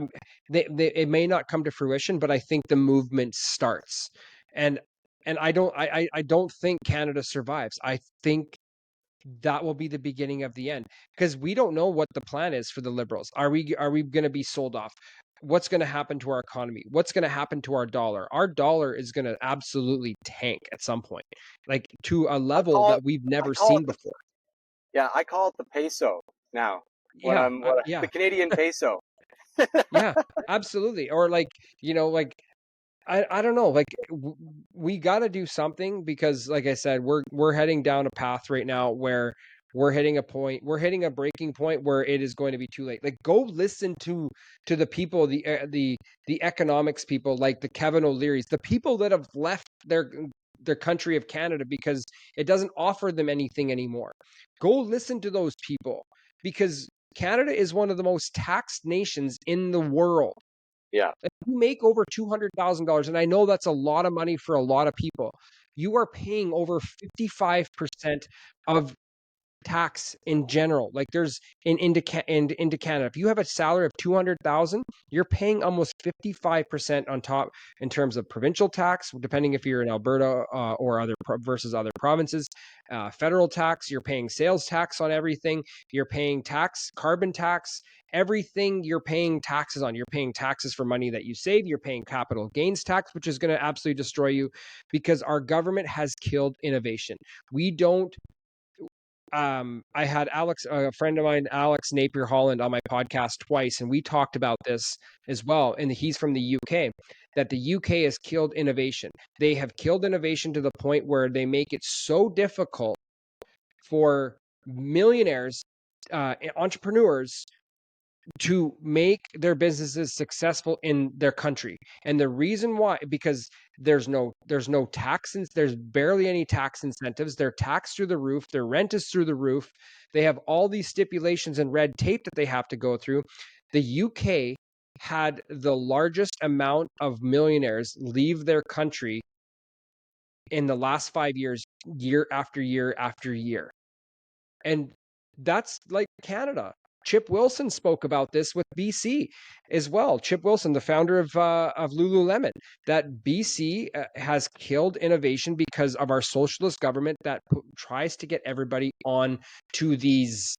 Speaker 1: it may not come to fruition, but I think the movement starts, and I don't think Canada survives. I think that will be the beginning of the end, because we don't know what the plan is for the Liberals. Are we going to be sold off? What's going to happen to our economy? What's going to happen to our dollar? Our dollar is going to absolutely tank at some point, like to a
Speaker 2: I
Speaker 1: level
Speaker 2: call it,
Speaker 1: that we've
Speaker 2: I
Speaker 1: never
Speaker 2: call
Speaker 1: seen
Speaker 2: it the,
Speaker 1: before.
Speaker 2: yeah, I call it the peso now.
Speaker 1: Yeah,
Speaker 2: The
Speaker 1: yeah,
Speaker 2: Canadian peso.
Speaker 1: yeah, absolutely. Or like, like I don't know, like we got to do something, because like I said, we're heading down a path right now where we're hitting a breaking point where it is going to be too late. Like, go listen to the people, the economics people, like the Kevin O'Leary's, the people that have left their country of Canada because it doesn't offer them anything anymore. Go listen to those people, because Canada is one of the most taxed nations in the world.
Speaker 2: Yeah.
Speaker 1: If you make over $200,000, and I know that's a lot of money for a lot of people, you are paying over 55% of tax in general. Like, there's into Canada. If you have a salary of 200,000, you're paying almost 55% on top in terms of provincial tax, depending if you're in Alberta or versus other provinces. Federal tax, you're paying sales tax on everything. You're paying carbon tax, everything you're paying taxes on. You're paying taxes for money that you save. You're paying capital gains tax, which is going to absolutely destroy you, because our government has killed innovation. We don't I had a friend of mine, Alex Napier Holland, on my podcast twice, and we talked about this as well. And he's from the UK, that the UK has killed innovation. They have killed innovation to the point where they make it so difficult for millionaires, entrepreneurs to make their businesses successful in their country. And the reason why, because there's no tax, there's barely any tax incentives. They're taxed through the roof. Their rent is through the roof. They have all these stipulations and red tape that they have to go through. The UK had the largest amount of millionaires leave their country in the last 5 years, year after year after year. And that's like Canada. Chip Wilson spoke about this with BC as well. Chip Wilson, the founder of Lululemon, that BC has killed innovation because of our socialist government that tries to get everybody on to these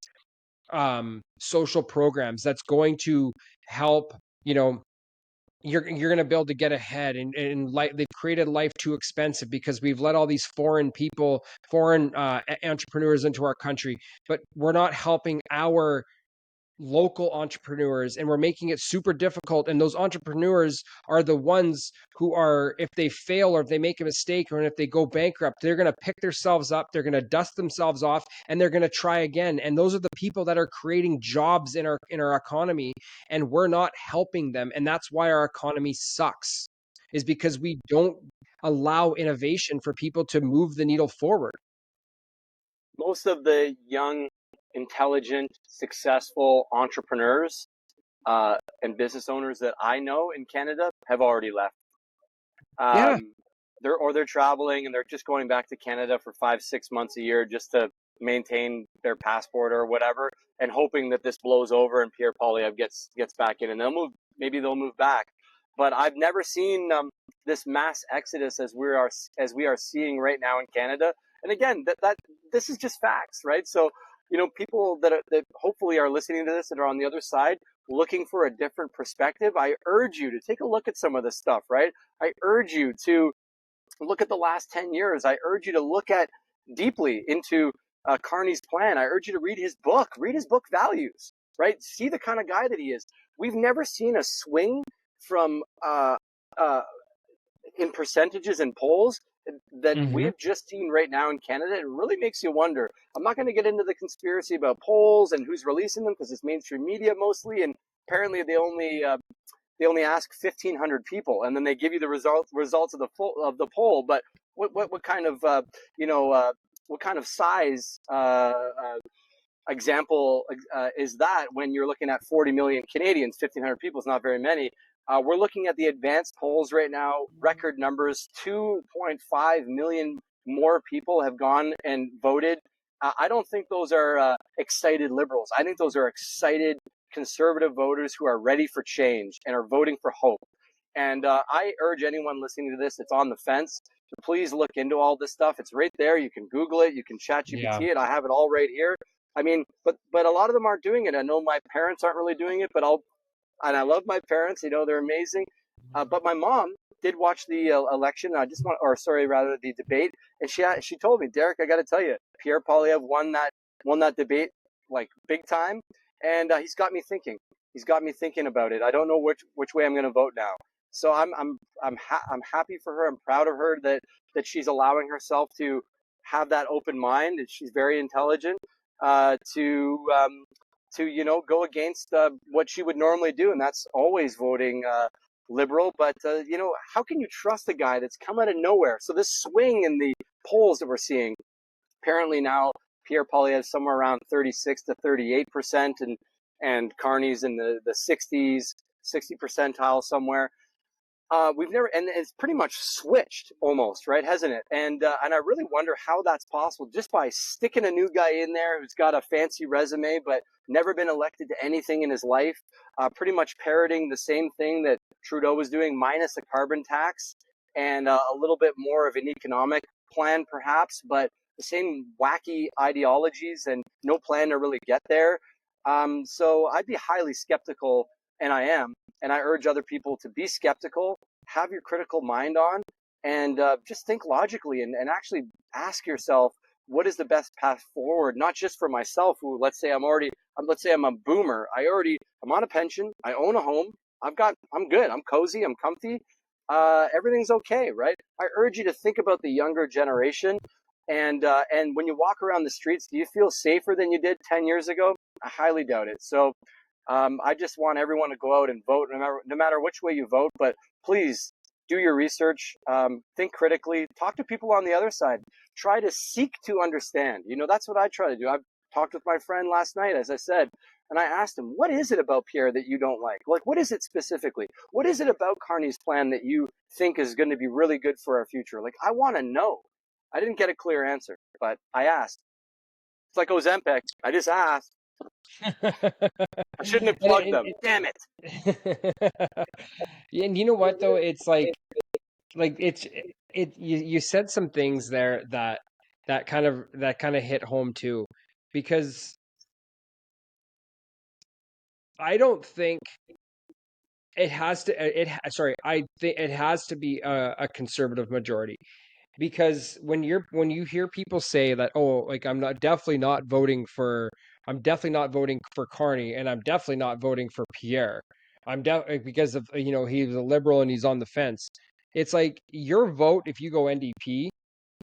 Speaker 1: social programs that's going to help, you're going to be able to get ahead, and like they've created life too expensive because we've let all these foreign people, foreign entrepreneurs into our country, but we're not helping our local entrepreneurs, and we're making it super difficult. And those entrepreneurs are the ones who are, if they fail or if they make a mistake or if they go bankrupt, they're going to pick themselves up, they're going to dust themselves off, and they're going to try again. And those are the people that are creating jobs in our economy, and we're not helping them. And that's why our economy sucks, is because we don't allow innovation for people to move the needle forward.
Speaker 2: Most of the young, intelligent, successful entrepreneurs and business owners that I know in Canada have already left.
Speaker 1: Yeah.
Speaker 2: They're traveling and they're just going back to Canada for 5-6 months a year just to maintain their passport or whatever, and hoping that this blows over and Pierre Poilievre gets back in, and maybe they'll move back. But I've never seen this mass exodus as we are seeing right now in Canada. And again, that this is just facts, right? So people that hopefully are listening to this and are on the other side looking for a different perspective, I urge you to take a look at some of this stuff, right? I urge you to look at the last 10 years. I urge you to look at deeply into Carney's plan. I urge you to read his book Values, right? See the kind of guy that he is. We've never seen a swing from in percentages and polls that we have just seen right now in Canada. It really makes you wonder. I'm not going to get into the conspiracy about polls and who's releasing them, because it's mainstream media mostly, and apparently they only ask 1,500 people, and then they give you the results of the poll. But what kind of what kind of size example is that when you're looking at 40 million Canadians? 1,500 people is not very many. We're looking at the advanced polls right now, record numbers. 2.5 million more people have gone and voted. I don't think those are excited liberals. I think those are excited conservative voters who are ready for change and are voting for hope. And I urge anyone listening to this that's on the fence to please look into all this stuff. It's right there. You can Google it. You can chat GPT it. I have it all right here. I mean, but a lot of them aren't doing it. I know my parents aren't really doing it, and I love my parents. They're amazing. But my mom did watch the election. The debate, and she told me, Derek, I got to tell you, Pierre Poilievre won that debate like big time, and he's got me thinking. He's got me thinking about it. I don't know which way I'm going to vote now. So I'm happy for her. I'm proud of her that she's allowing herself to have that open mind, and she's very intelligent to go against what she would normally do, and that's always voting liberal. But how can you trust a guy that's come out of nowhere? So this swing in the polls that we're seeing, apparently now Pierre Poilievre is somewhere around 36 to 38%, and Carney's in the 60s, 60 percentile somewhere. We've never, and it's pretty much switched almost, right? Hasn't it? And I really wonder how that's possible, just by sticking a new guy in there who's got a fancy resume but never been elected to anything in his life, pretty much parroting the same thing that Trudeau was doing, minus a carbon tax and a little bit more of an economic plan perhaps, but the same wacky ideologies and no plan to really get there. So I'd be highly skeptical, and I am. And I urge other people to be skeptical, have your critical mind on, and just think logically, and actually ask yourself, what is the best path forward? Not just for myself, who let's say I'm a boomer. I'm on a pension. I own a home. I'm good. I'm cozy. I'm comfy. Everything's okay, right? I urge you to think about the younger generation. And when you walk around the streets, do you feel safer than you did 10 years ago? I highly doubt it. So I just want everyone to go out and vote, no matter which way you vote. But please do your research, think critically, talk to people on the other side, try to seek to understand. That's what I try to do. I've talked with my friend last night, as I said, and I asked him, what is it about Pierre that you don't like? Like, what is it specifically? What is it about Carney's plan that you think is going to be really good for our future? Like, I want to know. I didn't get a clear answer, but I asked. It's like Ozempic. I just asked. I shouldn't have plugged them. Damn it.
Speaker 1: And you know what though? It's like you said some things there that kind of hit home too, because I don't think it has to sorry, I think it has to be a conservative majority, because when you hear people say that, oh, like I'm definitely not voting for Carney, and I'm definitely not voting for Pierre, because of, he's a liberal and he's on the fence. It's like your vote, if you go NDP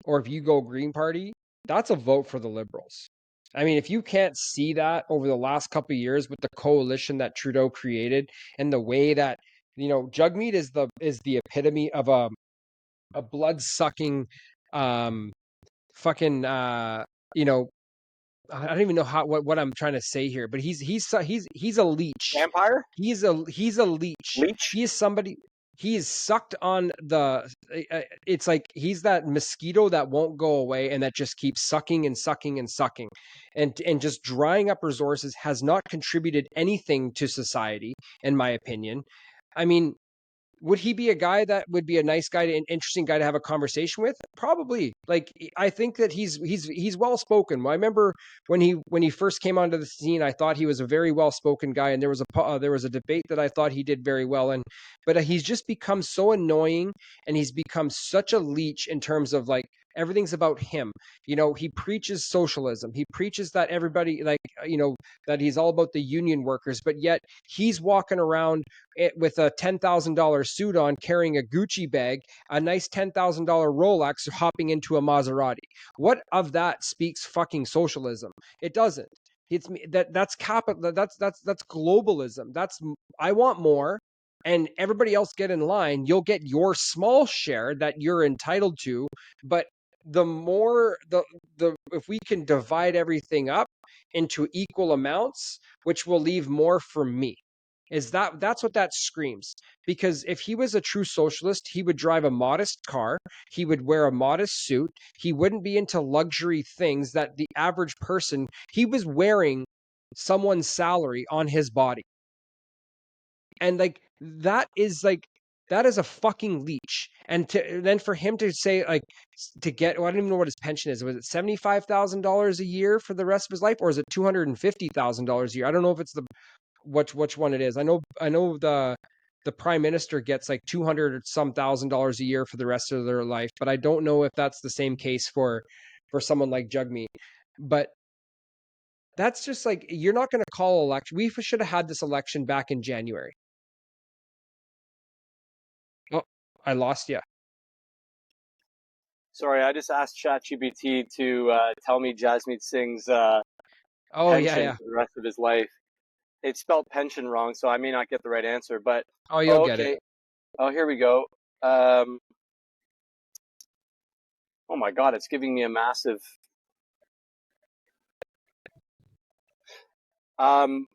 Speaker 1: or if you go Green Party, that's a vote for the Liberals. I mean, if you can't see that over the last couple of years with the coalition that Trudeau created, and the way that, Jugmeat is the epitome of a blood sucking, fucking, you know I don't even know what I'm trying to say here, but he's a leech.
Speaker 2: Vampire?
Speaker 1: He's a leech.
Speaker 2: Leech?
Speaker 1: He is somebody. He is sucked on the. It's like he's that mosquito that won't go away and that just keeps sucking and sucking and sucking, and just drying up resources, has not contributed anything to society, in my opinion. I mean, would he be a guy that would be a nice guy, an interesting guy to have a conversation with? Probably. Like, I think that he's well spoken. I remember when he first came onto the scene, I thought he was a very well spoken guy, and there was a debate that I thought he did very well in. But he's just become so annoying, and he's become such a leech in terms of, like, everything's about him. He preaches socialism. He preaches that everybody, like, that he's all about the union workers, but yet he's walking around with a $10,000 suit on, carrying a Gucci bag, a nice $10,000 Rolex, hopping into a Maserati. What of that speaks fucking socialism? It doesn't. That's capital. That's globalism. That's, I want more, and everybody else get in line. You'll get your small share that you're entitled to, but the more the if we can divide everything up into equal amounts, which will leave more for me, that's what that screams. Because if he was a true socialist, he would drive a modest car, he would wear a modest suit, he wouldn't be into luxury things that the average person, he was wearing someone's salary on his body. And that is a fucking leech. And then for him to say, like, to get, well, I don't even know what his pension is. Was it $75,000 a year for the rest of his life, or is it $250,000 a year? I don't know if it's which one it is. I know the prime minister gets like 200 some $1,000 a year for the rest of their life, but I don't know if that's the same case for someone like Jugmeat. But that's just like, you're not going to call election. We should have had this election back in January. Oh, I lost you.
Speaker 2: Sorry, I just asked ChatGPT to tell me Jasmeet Singh's
Speaker 1: Oh,
Speaker 2: pension
Speaker 1: yeah.
Speaker 2: for the rest of his life. It spelled pension wrong, so I may not get the right answer. But
Speaker 1: Oh, you'll get it.
Speaker 2: okay. Oh, here we go. Um, oh my God, it's giving me a massive. I'm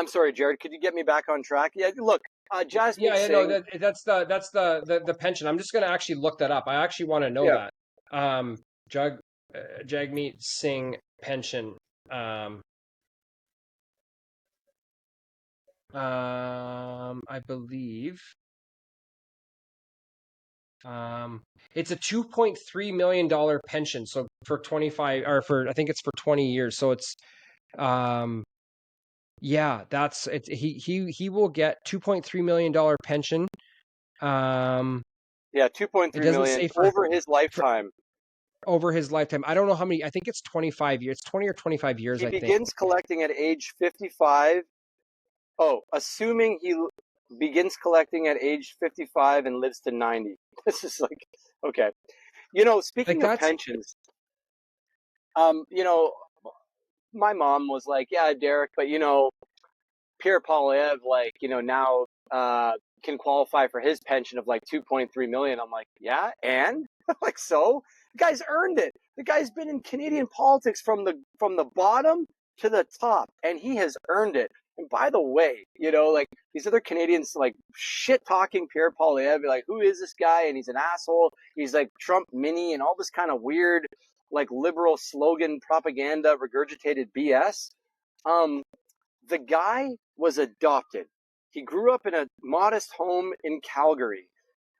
Speaker 2: sorry, Jared. Could you get me back on track? Yeah, look, Jasmeet
Speaker 1: Yeah, no,
Speaker 2: Singh.
Speaker 1: that's the pension. I'm just gonna actually look that up. I actually want to know
Speaker 2: Yeah,
Speaker 1: that. Jug Jagmeet Singh pension. Um, I believe um, it's a $2.3 million pension. So for 25, or for, I think it's for 20 years. So it's um, yeah, that's it. He will get $2.3 million pension. Um,
Speaker 2: yeah,
Speaker 1: it
Speaker 2: 2.3
Speaker 1: doesn't
Speaker 2: million
Speaker 1: say
Speaker 2: over his
Speaker 1: for
Speaker 2: lifetime.
Speaker 1: over his lifetime. I don't know how many. I think it's 25 years. 20 or 25 years,
Speaker 2: He
Speaker 1: I think.
Speaker 2: begins collecting at age 55. Oh, assuming he begins collecting at age 55 and lives to 90. This is like, okay.
Speaker 1: Like,
Speaker 2: Speaking of
Speaker 1: that's
Speaker 2: pensions, um, you know, my mom was like, yeah, Derek, but Pierre Poilievre, like, now can qualify for his pension of like 2.3 million. I'm like, yeah, and like, so the guy's earned it. The guy's been in Canadian politics from the bottom to the top, and he has earned it. And by the way, like these other Canadians like shit talking Pierre Poilievre, like, who is this guy? And he's an asshole. He's like Trump mini and all this kind of weird, like liberal slogan propaganda regurgitated BS. The guy was adopted. He grew up in a modest home in Calgary.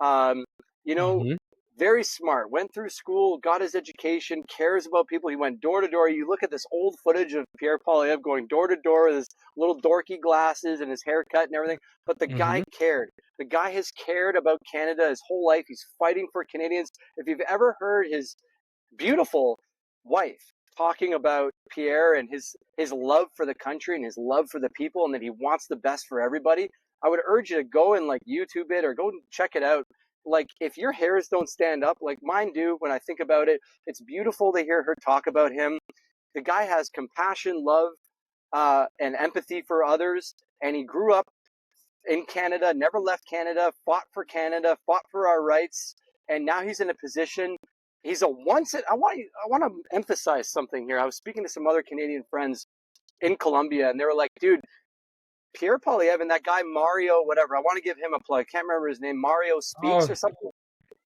Speaker 2: Um, you know,
Speaker 1: Mm-hmm.
Speaker 2: very smart, went through school, got his education, cares about people. He went door to door. You look at this old footage of Pierre Poilievre going door to door with his little dorky glasses and his haircut and everything. But the
Speaker 1: Mm-hmm.
Speaker 2: guy cared. The guy has cared about Canada his whole life. He's fighting for Canadians. If you've ever heard his beautiful wife talking about Pierre and his love for the country and his love for the people and that he wants the best for everybody, I would urge you to go and like YouTube it or go and check it out. Like, if your hairs don't stand up like mine do when I think about it, it's beautiful to hear her talk about him. The guy has compassion, love, and empathy for others, and he grew up in Canada, never left Canada, fought for our rights, and now he's in a position. He's a once. I want to emphasize something here. I was speaking to some other Canadian friends in Colombia, and they were like, "Dude, Pierre Poilievre and that guy Mario, whatever. I want to give him a plug. I can't remember his name. Mario Speaks
Speaker 1: Oh,
Speaker 2: or something.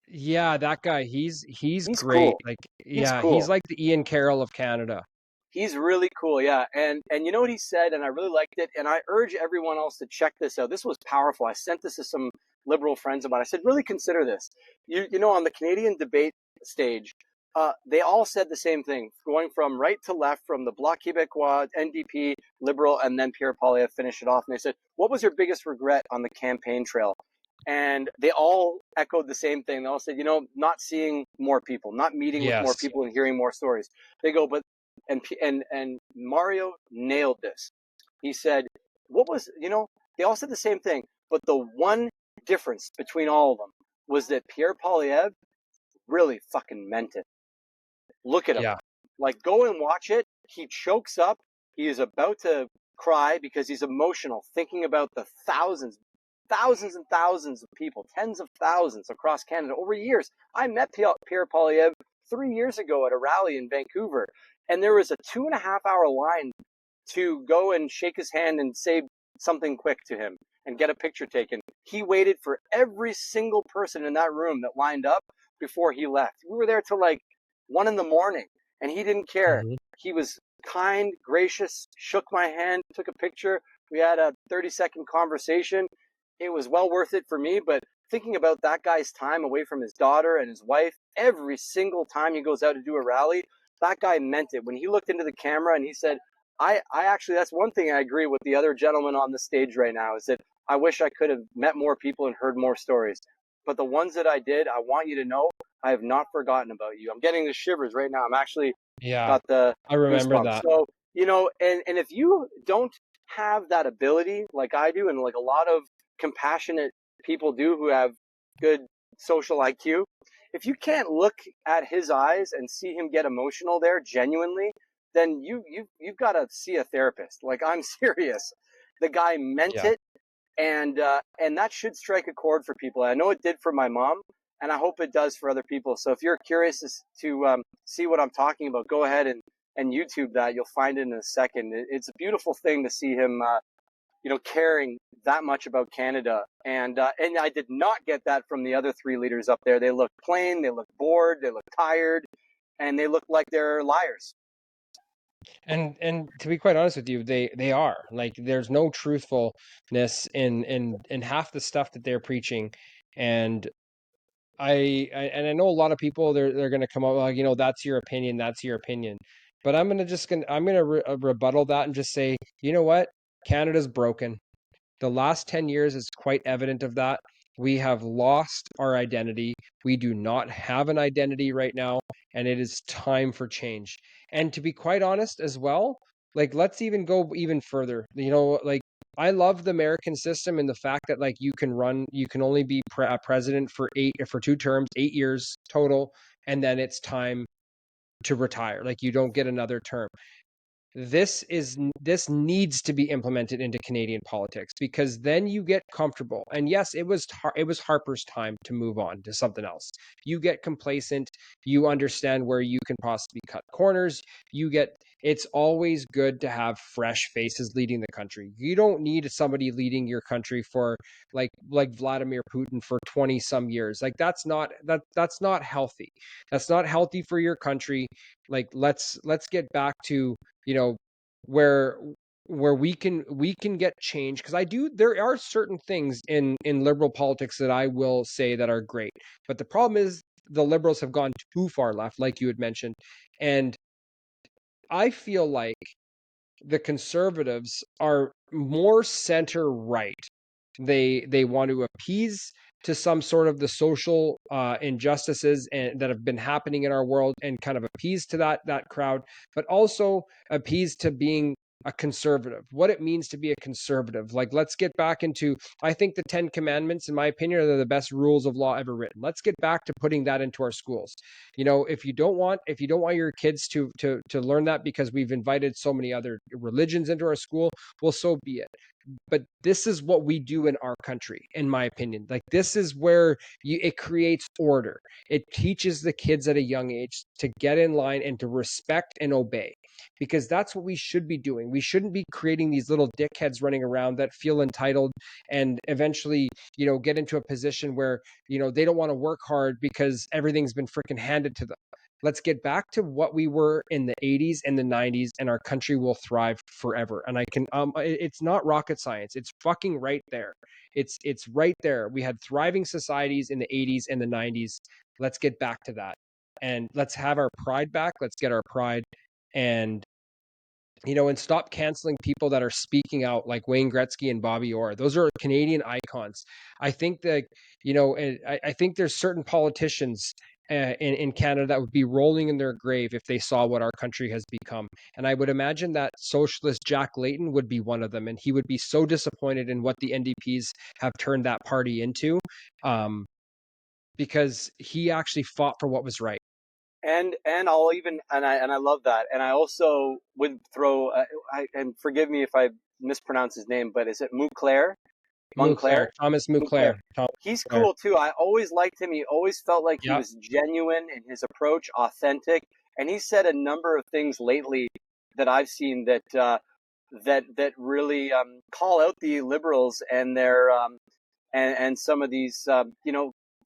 Speaker 1: yeah, that guy. He's
Speaker 2: He's
Speaker 1: great.
Speaker 2: cool.
Speaker 1: Like,
Speaker 2: He's
Speaker 1: yeah, he's
Speaker 2: cool.
Speaker 1: like the Ian Carroll of Canada.
Speaker 2: He's really cool, yeah. And you know what he said, and I really liked it. And I urge everyone else to check this out. This was powerful. I sent this to some liberal friends of mine. I said, really consider this. On the Canadian debate stage, they all said the same thing, going from right to left, from the Bloc Québécois, NDP, Liberal, and then Pierre Poilievre finished it off. And they said, what was your biggest regret on the campaign trail? And they all echoed the same thing. They all said, not seeing more people, not meeting with more
Speaker 1: Yes.
Speaker 2: people and hearing more stories. They go, but and Mario nailed this. He said, what was, they all said the same thing, but the one difference between all of them was that Pierre Poilievre really fucking meant it. Look at him.
Speaker 1: Yeah.
Speaker 2: Like, go and watch it. He chokes up. He is about to cry because he's emotional, thinking about the thousands and thousands of people, tens of thousands across Canada over years. I met Pierre Poilievre 3 years ago at a rally in Vancouver, and there was a 2.5 hour line to go and shake his hand and say something quick to him and get a picture taken. He waited for every single person in that room that lined up before he left. We were there till like 1 a.m, and he didn't care.
Speaker 1: Hmm.
Speaker 2: He was kind, gracious, shook my hand, took a picture. We had a 30-second conversation. It was well worth it for me, but thinking about that guy's time away from his daughter and his wife, every single time he goes out to do a rally, that guy meant it. When he looked into the camera and he said, I actually, that's one thing I agree with the other gentleman on the stage right now, is that I wish I could have met more people and heard more stories. But the ones that I did, I want you to know, I have not forgotten about you. I'm getting the shivers right now. I'm actually
Speaker 1: Yeah.
Speaker 2: got the
Speaker 1: I remember
Speaker 2: goosebumps.
Speaker 1: that.
Speaker 2: So, and if you don't have that ability like I do, and like a lot of compassionate people do who have good social IQ, if you can't look at his eyes and see him get emotional there genuinely, then you've got to see a therapist. Like, I'm serious. The guy meant
Speaker 1: Yeah.
Speaker 2: it, and that should strike a chord for people. I know it did for my mom, and I hope it does for other people. So if you're curious to see what I'm talking about, go ahead and YouTube that. You'll find it in a second. It's a beautiful thing to see him, caring that much about Canada. And I did not get that from the other three leaders up there. They look plain, they look bored, they look tired, and they look like they're liars.
Speaker 1: And to be quite honest with you, they are. Like, there's no truthfulness in half the stuff that they're preaching. And I know a lot of people, they're going to come out like, that's your opinion, that's your opinion. But I'm going to rebuttal that and just say, you know what? Canada's broken. The last 10 years is quite evident of that. We have lost our identity. We do not have an identity right now, and it is time for change. And to be quite honest as well, like, let's even go even further. Like, I love the American system and the fact that, like, you can only be president for 2 terms, 8 years total, and then it's time to retire. Like, you don't get another term. this needs to be implemented into Canadian politics, because then you get comfortable. And yes, it was Harper's time to move on to something else. You get complacent, you understand where you can possibly cut corners. It's always good to have fresh faces leading the country. You don't need somebody leading your country for like Vladimir Putin for 20 some years. Like that's not healthy. That's not healthy for your country. Like let's get back to, you know, where we can get change, because I do there are certain things in liberal politics that I will say that are great. But the problem is the liberals have gone too far left, like you had mentioned. And I feel like the conservatives are more center right. They want to appease to some sort of the social injustices that have been happening in our world, and kind of appease to that crowd, but also appease to being a conservative, what it means to be a conservative. Like, let's get back into, I think the 10 commandments, in my opinion, are the best rules of law ever written. Let's get back to putting that into our schools. You know, if you don't want your kids to learn that because we've invited so many other religions into our school, well, so be it. But this is what we do in our country, in my opinion. Like, this is where it creates order. It teaches the kids at a young age to get in line and to respect and obey, because that's what we should be doing. We shouldn't be creating these little dickheads running around that feel entitled, and eventually, you know, get into a position where, you know, they don't want to work hard because everything's been freaking handed to them. Let's get back to what we were in the 80s and the 90s, and our country will thrive forever. And it's not rocket science. It's fucking right there. It's right there. We had thriving societies in the 80s and the 90s. Let's get back to that. And let's have our pride back. Let's get our pride. And, you know, and stop canceling people that are speaking out, like Wayne Gretzky and Bobby Orr. Those are Canadian icons. I think that, you know, I think there's certain politicians in Canada that would be rolling in their grave if they saw what our country has become. And I would imagine that socialist Jack Layton would be one of them. And he would be so disappointed in what the NDPs have turned that party into, because he actually fought for what was right.
Speaker 2: And I'll even and I love that. And I also would throw and forgive me if I mispronounce his name, but is it
Speaker 1: Montclair,
Speaker 2: Montclair?
Speaker 1: Thomas
Speaker 2: Montclair.
Speaker 1: Montclair.
Speaker 2: He's
Speaker 1: Montclair.
Speaker 2: cool too. I always liked him. He always felt like he
Speaker 1: Yeah,
Speaker 2: was genuine in his approach, authentic. And he said a number of things lately that I've seen that really call out the liberals and their and some of these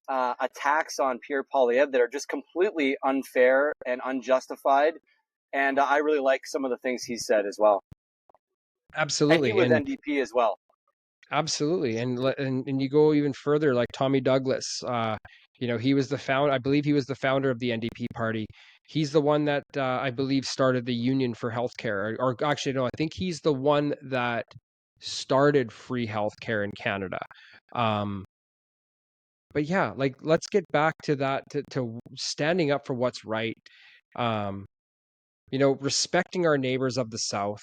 Speaker 2: attacks on Pierre Poilievre that are just completely unfair and unjustified. And I really like some of the things he said as well. And he
Speaker 1: absolutely.
Speaker 2: was
Speaker 1: And
Speaker 2: NDP as well.
Speaker 1: absolutely. And you go even further, like Tommy Douglas. You know, he was the founder. I believe he was the founder of the NDP party. He's the one that I believe started the Union for Healthcare, or actually, no, I think he's the one that started free healthcare in Canada. Um, but yeah, like, let's get back to that, to standing up for what's right. Um, you know, respecting our neighbors of the South.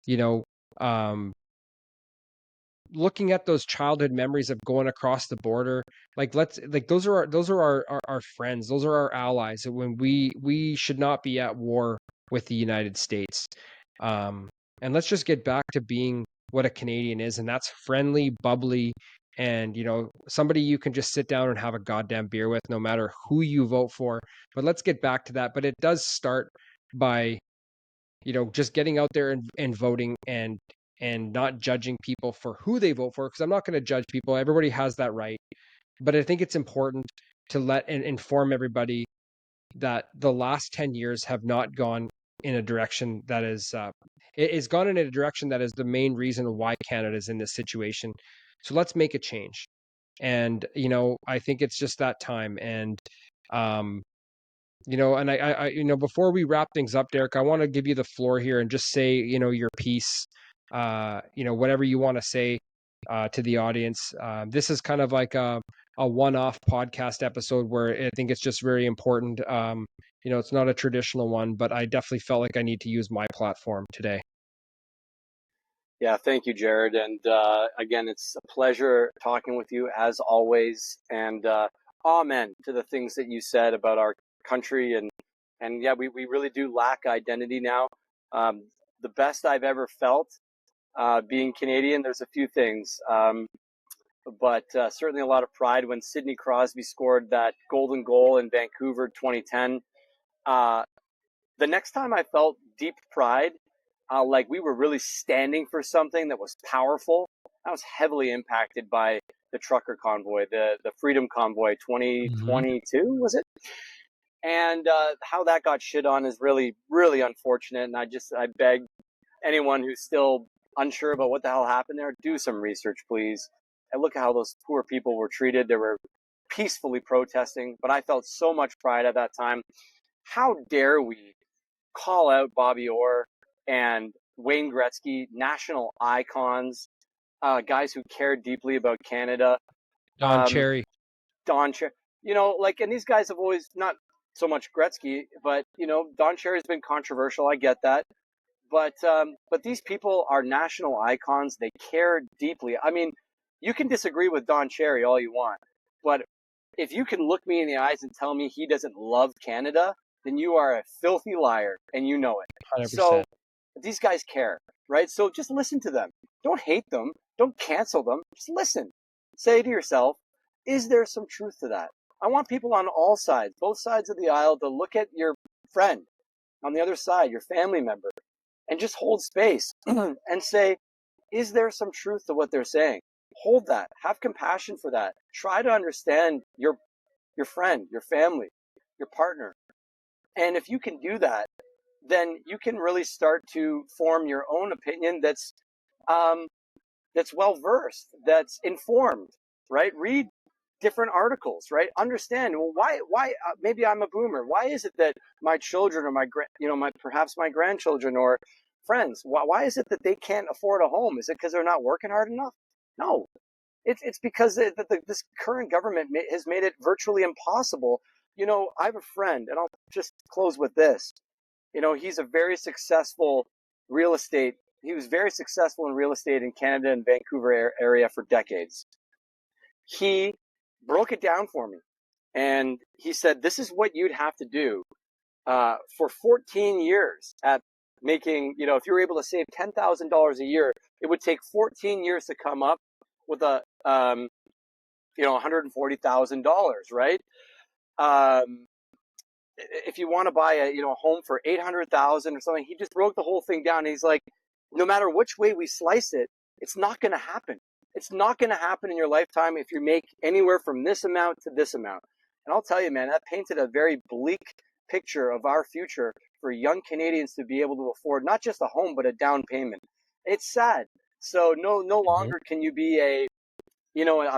Speaker 1: You know, um, looking at those childhood memories of going across the border, like, let's, like, those are our friends, those are our allies, when we should not be at war with the United States. um and let's just get back to being what a Canadian is, and that's friendly, bubbly, and, you know, somebody you can just sit down and have a goddamn beer with, no matter who you vote for. But let's get back to that. But it does start by, you know, just getting out there and voting, and not judging people for who they vote for, because I'm not going to judge people. Everybody has that right. But I think it's important to let and inform everybody that the last 10 years have not gone in a direction that is it has gone in a direction that is the main reason why Canada is in this situation. So let's make a change. And, you know, I think it's just that time. And um you know, and you know, before we wrap things up, Derek, I want to give you the floor here and just say, you know, your piece, you know, whatever you want to say to the audience. This is kind of like a one-off podcast episode where I think it's just very important. You know, it's not a traditional one, but I definitely felt like I need to use my platform today.
Speaker 2: Yeah, thank you, Jared. And again, it's a pleasure talking with you as always. And amen to the things that you said about our country. And yeah, we really do lack identity now. the best I've ever felt being Canadian. There's a few things, but certainly a lot of pride when Sidney Crosby scored that golden goal in Vancouver 2010. The next time I felt deep pride, like we were really standing for something that was powerful, I was heavily impacted by the trucker convoy, the Freedom Convoy 2022, was it? And how that got shit on is really, really unfortunate. And I beg anyone who's still unsure about what the hell happened there, do some research, please. And look at how those poor people were treated. They were peacefully protesting, but I felt so much pride at that time. How dare we call out Bobby Orr and Wayne Gretzky, national icons, guys who cared deeply about Canada.
Speaker 1: Don Cherry.
Speaker 2: Don Cherry. And these guys have always, not so much Gretzky, but, Don Cherry's been controversial. I get that. But these people are national icons. They care deeply. I mean, you can disagree with Don Cherry all you want, but if you can look me in the eyes and tell me he doesn't love Canada, then you are a filthy liar, and you know it.
Speaker 1: 100%.
Speaker 2: So these guys care, right? So just listen to them. Don't hate them. Don't cancel them. Just listen. Say to yourself, is there some truth to that? I want people on all sides, both sides of the aisle, to look at your friend on the other side, your family member, and just hold space and say, is there some truth to what they're saying? Hold that. Have compassion for that. Try to understand your friend, your family, your partner. And if you can do that, then you can really start to form your own opinion that's well versed, that's informed, right? Read different articles, right? Understand, well, why maybe I'm a boomer. Why is it that my children or perhaps my grandchildren or friends, why is it that they can't afford a home? Is it because they're not working hard enough? No, it's because this current government has made it virtually impossible. I have a friend, and I'll just close with this. He's a very successful real estate. He was very successful in real estate in Canada and Vancouver area for decades. He broke it down for me, and he said, this is what you'd have to do for 14 years at making, if you were able to save $10,000 a year, it would take 14 years to come up with a, $140,000, right? If you want to buy a home for $800,000 or something, he just broke the whole thing down. He's like, no matter which way we slice it, it's not going to happen. It's not going to happen in your lifetime if you make anywhere from this amount to this amount. And I'll tell you, man, that painted a very bleak picture of our future for young Canadians to be able to afford not just a home, but a down payment. It's sad. So no longer can you be a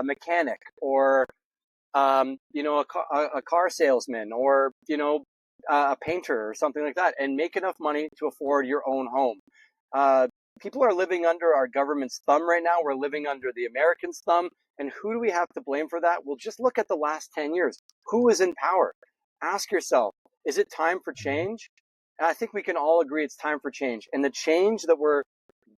Speaker 2: mechanic or a car salesman or, a painter or something like that and make enough money to afford your own home. People are living under our government's thumb right now. We're living under the Americans' thumb. And who do we have to blame for that? Well, just look at the last 10 years. Who is in power? Ask yourself, is it time for change? And I think we can all agree it's time for change. And the change that we're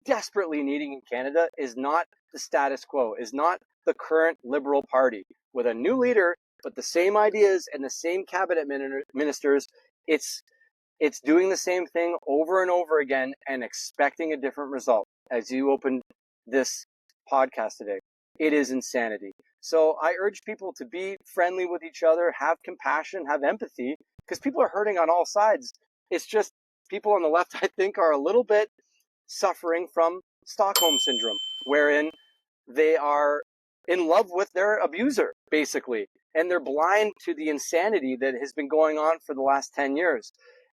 Speaker 2: desperately needing in Canada is not the status quo, is not the current Liberal Party. With a new leader, but the same ideas and the same cabinet ministers, it's doing the same thing over and over again and expecting a different result. As you opened this podcast today, it is insanity. So I urge people to be friendly with each other, have compassion, have empathy, because people are hurting on all sides. It's just people on the left, I think, are a little bit suffering from Stockholm syndrome, wherein they are in love with their abuser, basically, and they're blind to the insanity that has been going on for the last 10 years.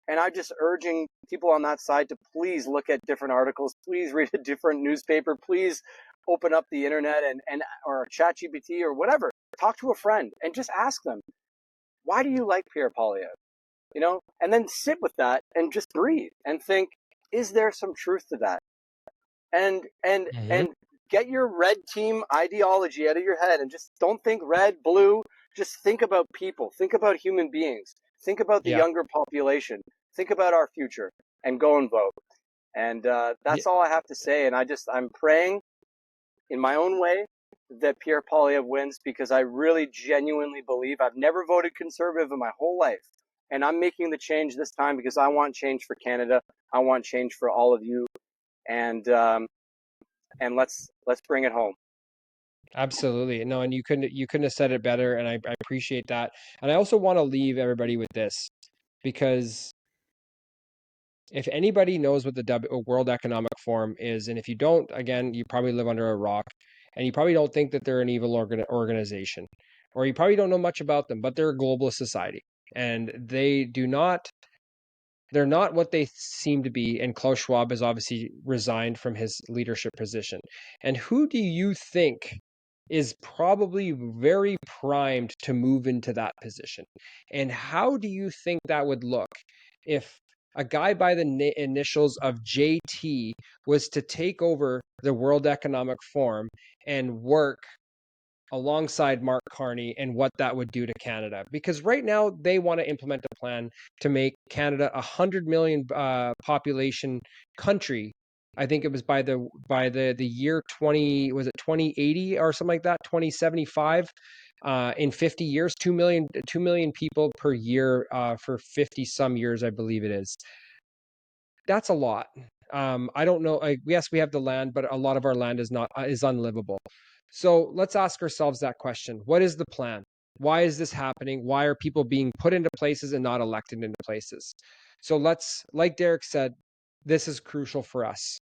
Speaker 2: And I'm just urging people on that side to please look at different articles, please read a different newspaper, please open up the internet and or ChatGPT or whatever. Talk to a friend and just ask them, why do you like Pierre Poilievre? And then sit with that and just breathe and think, is there some truth to that? And get your red team ideology out of your head and just don't think red, blue. Just think about people. Think about human beings. Think about the younger population. Think about our future and go and vote. And that's all I have to say. And I'm praying in my own way that Pierre Poilievre wins because I really genuinely believe I've never voted conservative in my whole life. And I'm making the change this time because I want change for Canada. I want change for all of you, and let's bring it home.
Speaker 1: Absolutely. No, and you couldn't have said it better, and I appreciate that. And I also want to leave everybody with this, because if anybody knows what the World Economic Forum is, and if you don't, again, you probably live under a rock, and you probably don't think that they're an evil organization, or you probably don't know much about them, but they're a globalist society, and they're not what they seem to be. And Klaus Schwab has obviously resigned from his leadership position. And who do you think is probably very primed to move into that position? And how do you think that would look if a guy by the initials of JT was to take over the World Economic Forum and work alongside Mark Carney, and what that would do to Canada? Because right now they want to implement a plan to make Canada 100 million population country. I think it was by the year 20, was it 2080 or something like that, 2075. In 50 years, 2 million people per year for 50 some years, I believe it is. That's a lot. I don't know. Yes, we have the land, but a lot of our land is unlivable. So let's ask ourselves that question. What is the plan? Why is this happening? Why are people being put into places and not elected into places? So like Derek said, this is crucial for us.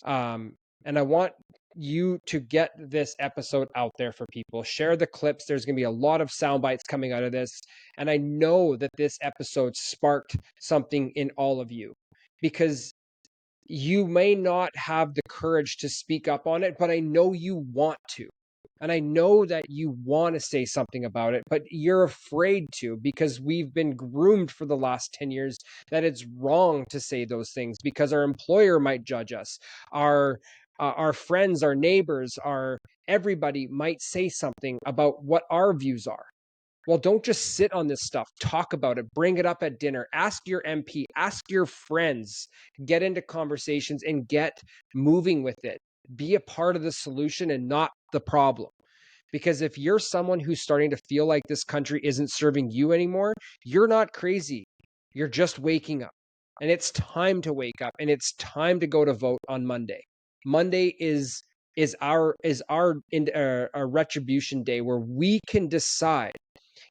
Speaker 1: And I want you to get this episode out there for people. Share the clips. There's going to be a lot of sound bites coming out of this. And I know that this episode sparked something in all of you, because you may not have the courage to speak up on it, but I know you want to. And I know that you want to say something about it, but you're afraid to, because we've been groomed for the last 10 years that it's wrong to say those things because our employer might judge us. Our friends, our neighbors, our everybody might say something about what our views are. Well, don't just sit on this stuff. Talk about it. Bring it up at dinner. Ask your MP, ask your friends, get into conversations and get moving with it. Be a part of the solution and not the problem. Because if you're someone who's starting to feel like this country isn't serving you anymore, you're not crazy. You're just waking up. And it's time to wake up, and it's time to go to vote on Monday. Monday is our retribution day, where we can decide.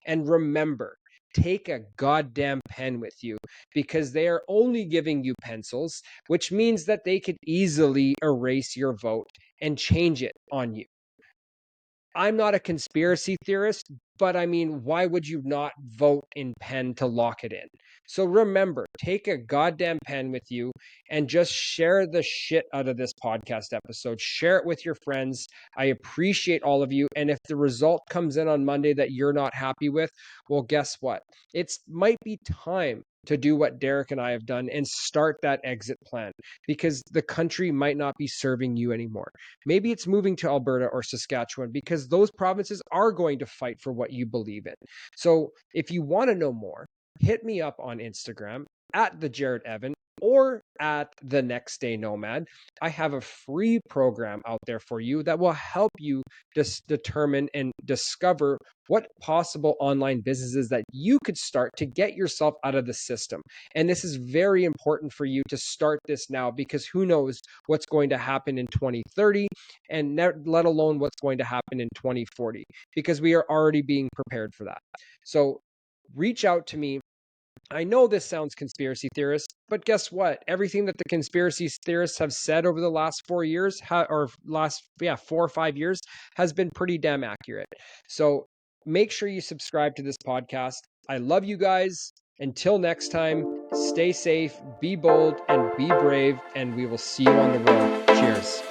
Speaker 1: And remember, take a goddamn pen with you, because they are only giving you pencils, which means that they could easily erase your vote and change it on you. I'm not a conspiracy theorist, but I mean, why would you not vote in pen to lock it in? So remember, take a goddamn pen with you and just share the shit out of this podcast episode. Share it with your friends. I appreciate all of you. And if the result comes in on Monday that you're not happy with, well, guess what? It might be time to do what Derek and I have done and start that exit plan, because the country might not be serving you anymore. Maybe it's moving to Alberta or Saskatchewan, because those provinces are going to fight for what you believe in. So if you want to know more, hit me up on Instagram at the Jared Evan or at the NextDay Nomad. I have a free program out there for you that will help you just determine and discover what possible online businesses that you could start to get yourself out of the system. And this is very important for you to start this now, because who knows what's going to happen in 2030, and let alone what's going to happen in 2040, because we are already being prepared for that. So reach out to me. I know this sounds conspiracy theorist, but guess what? Everything that the conspiracy theorists have said over the last 4 years, or last 4 or 5 years, has been pretty damn accurate. So make sure you subscribe to this podcast. I love you guys. Until next time, stay safe, be bold, and be brave, and we will see you on the road. Cheers.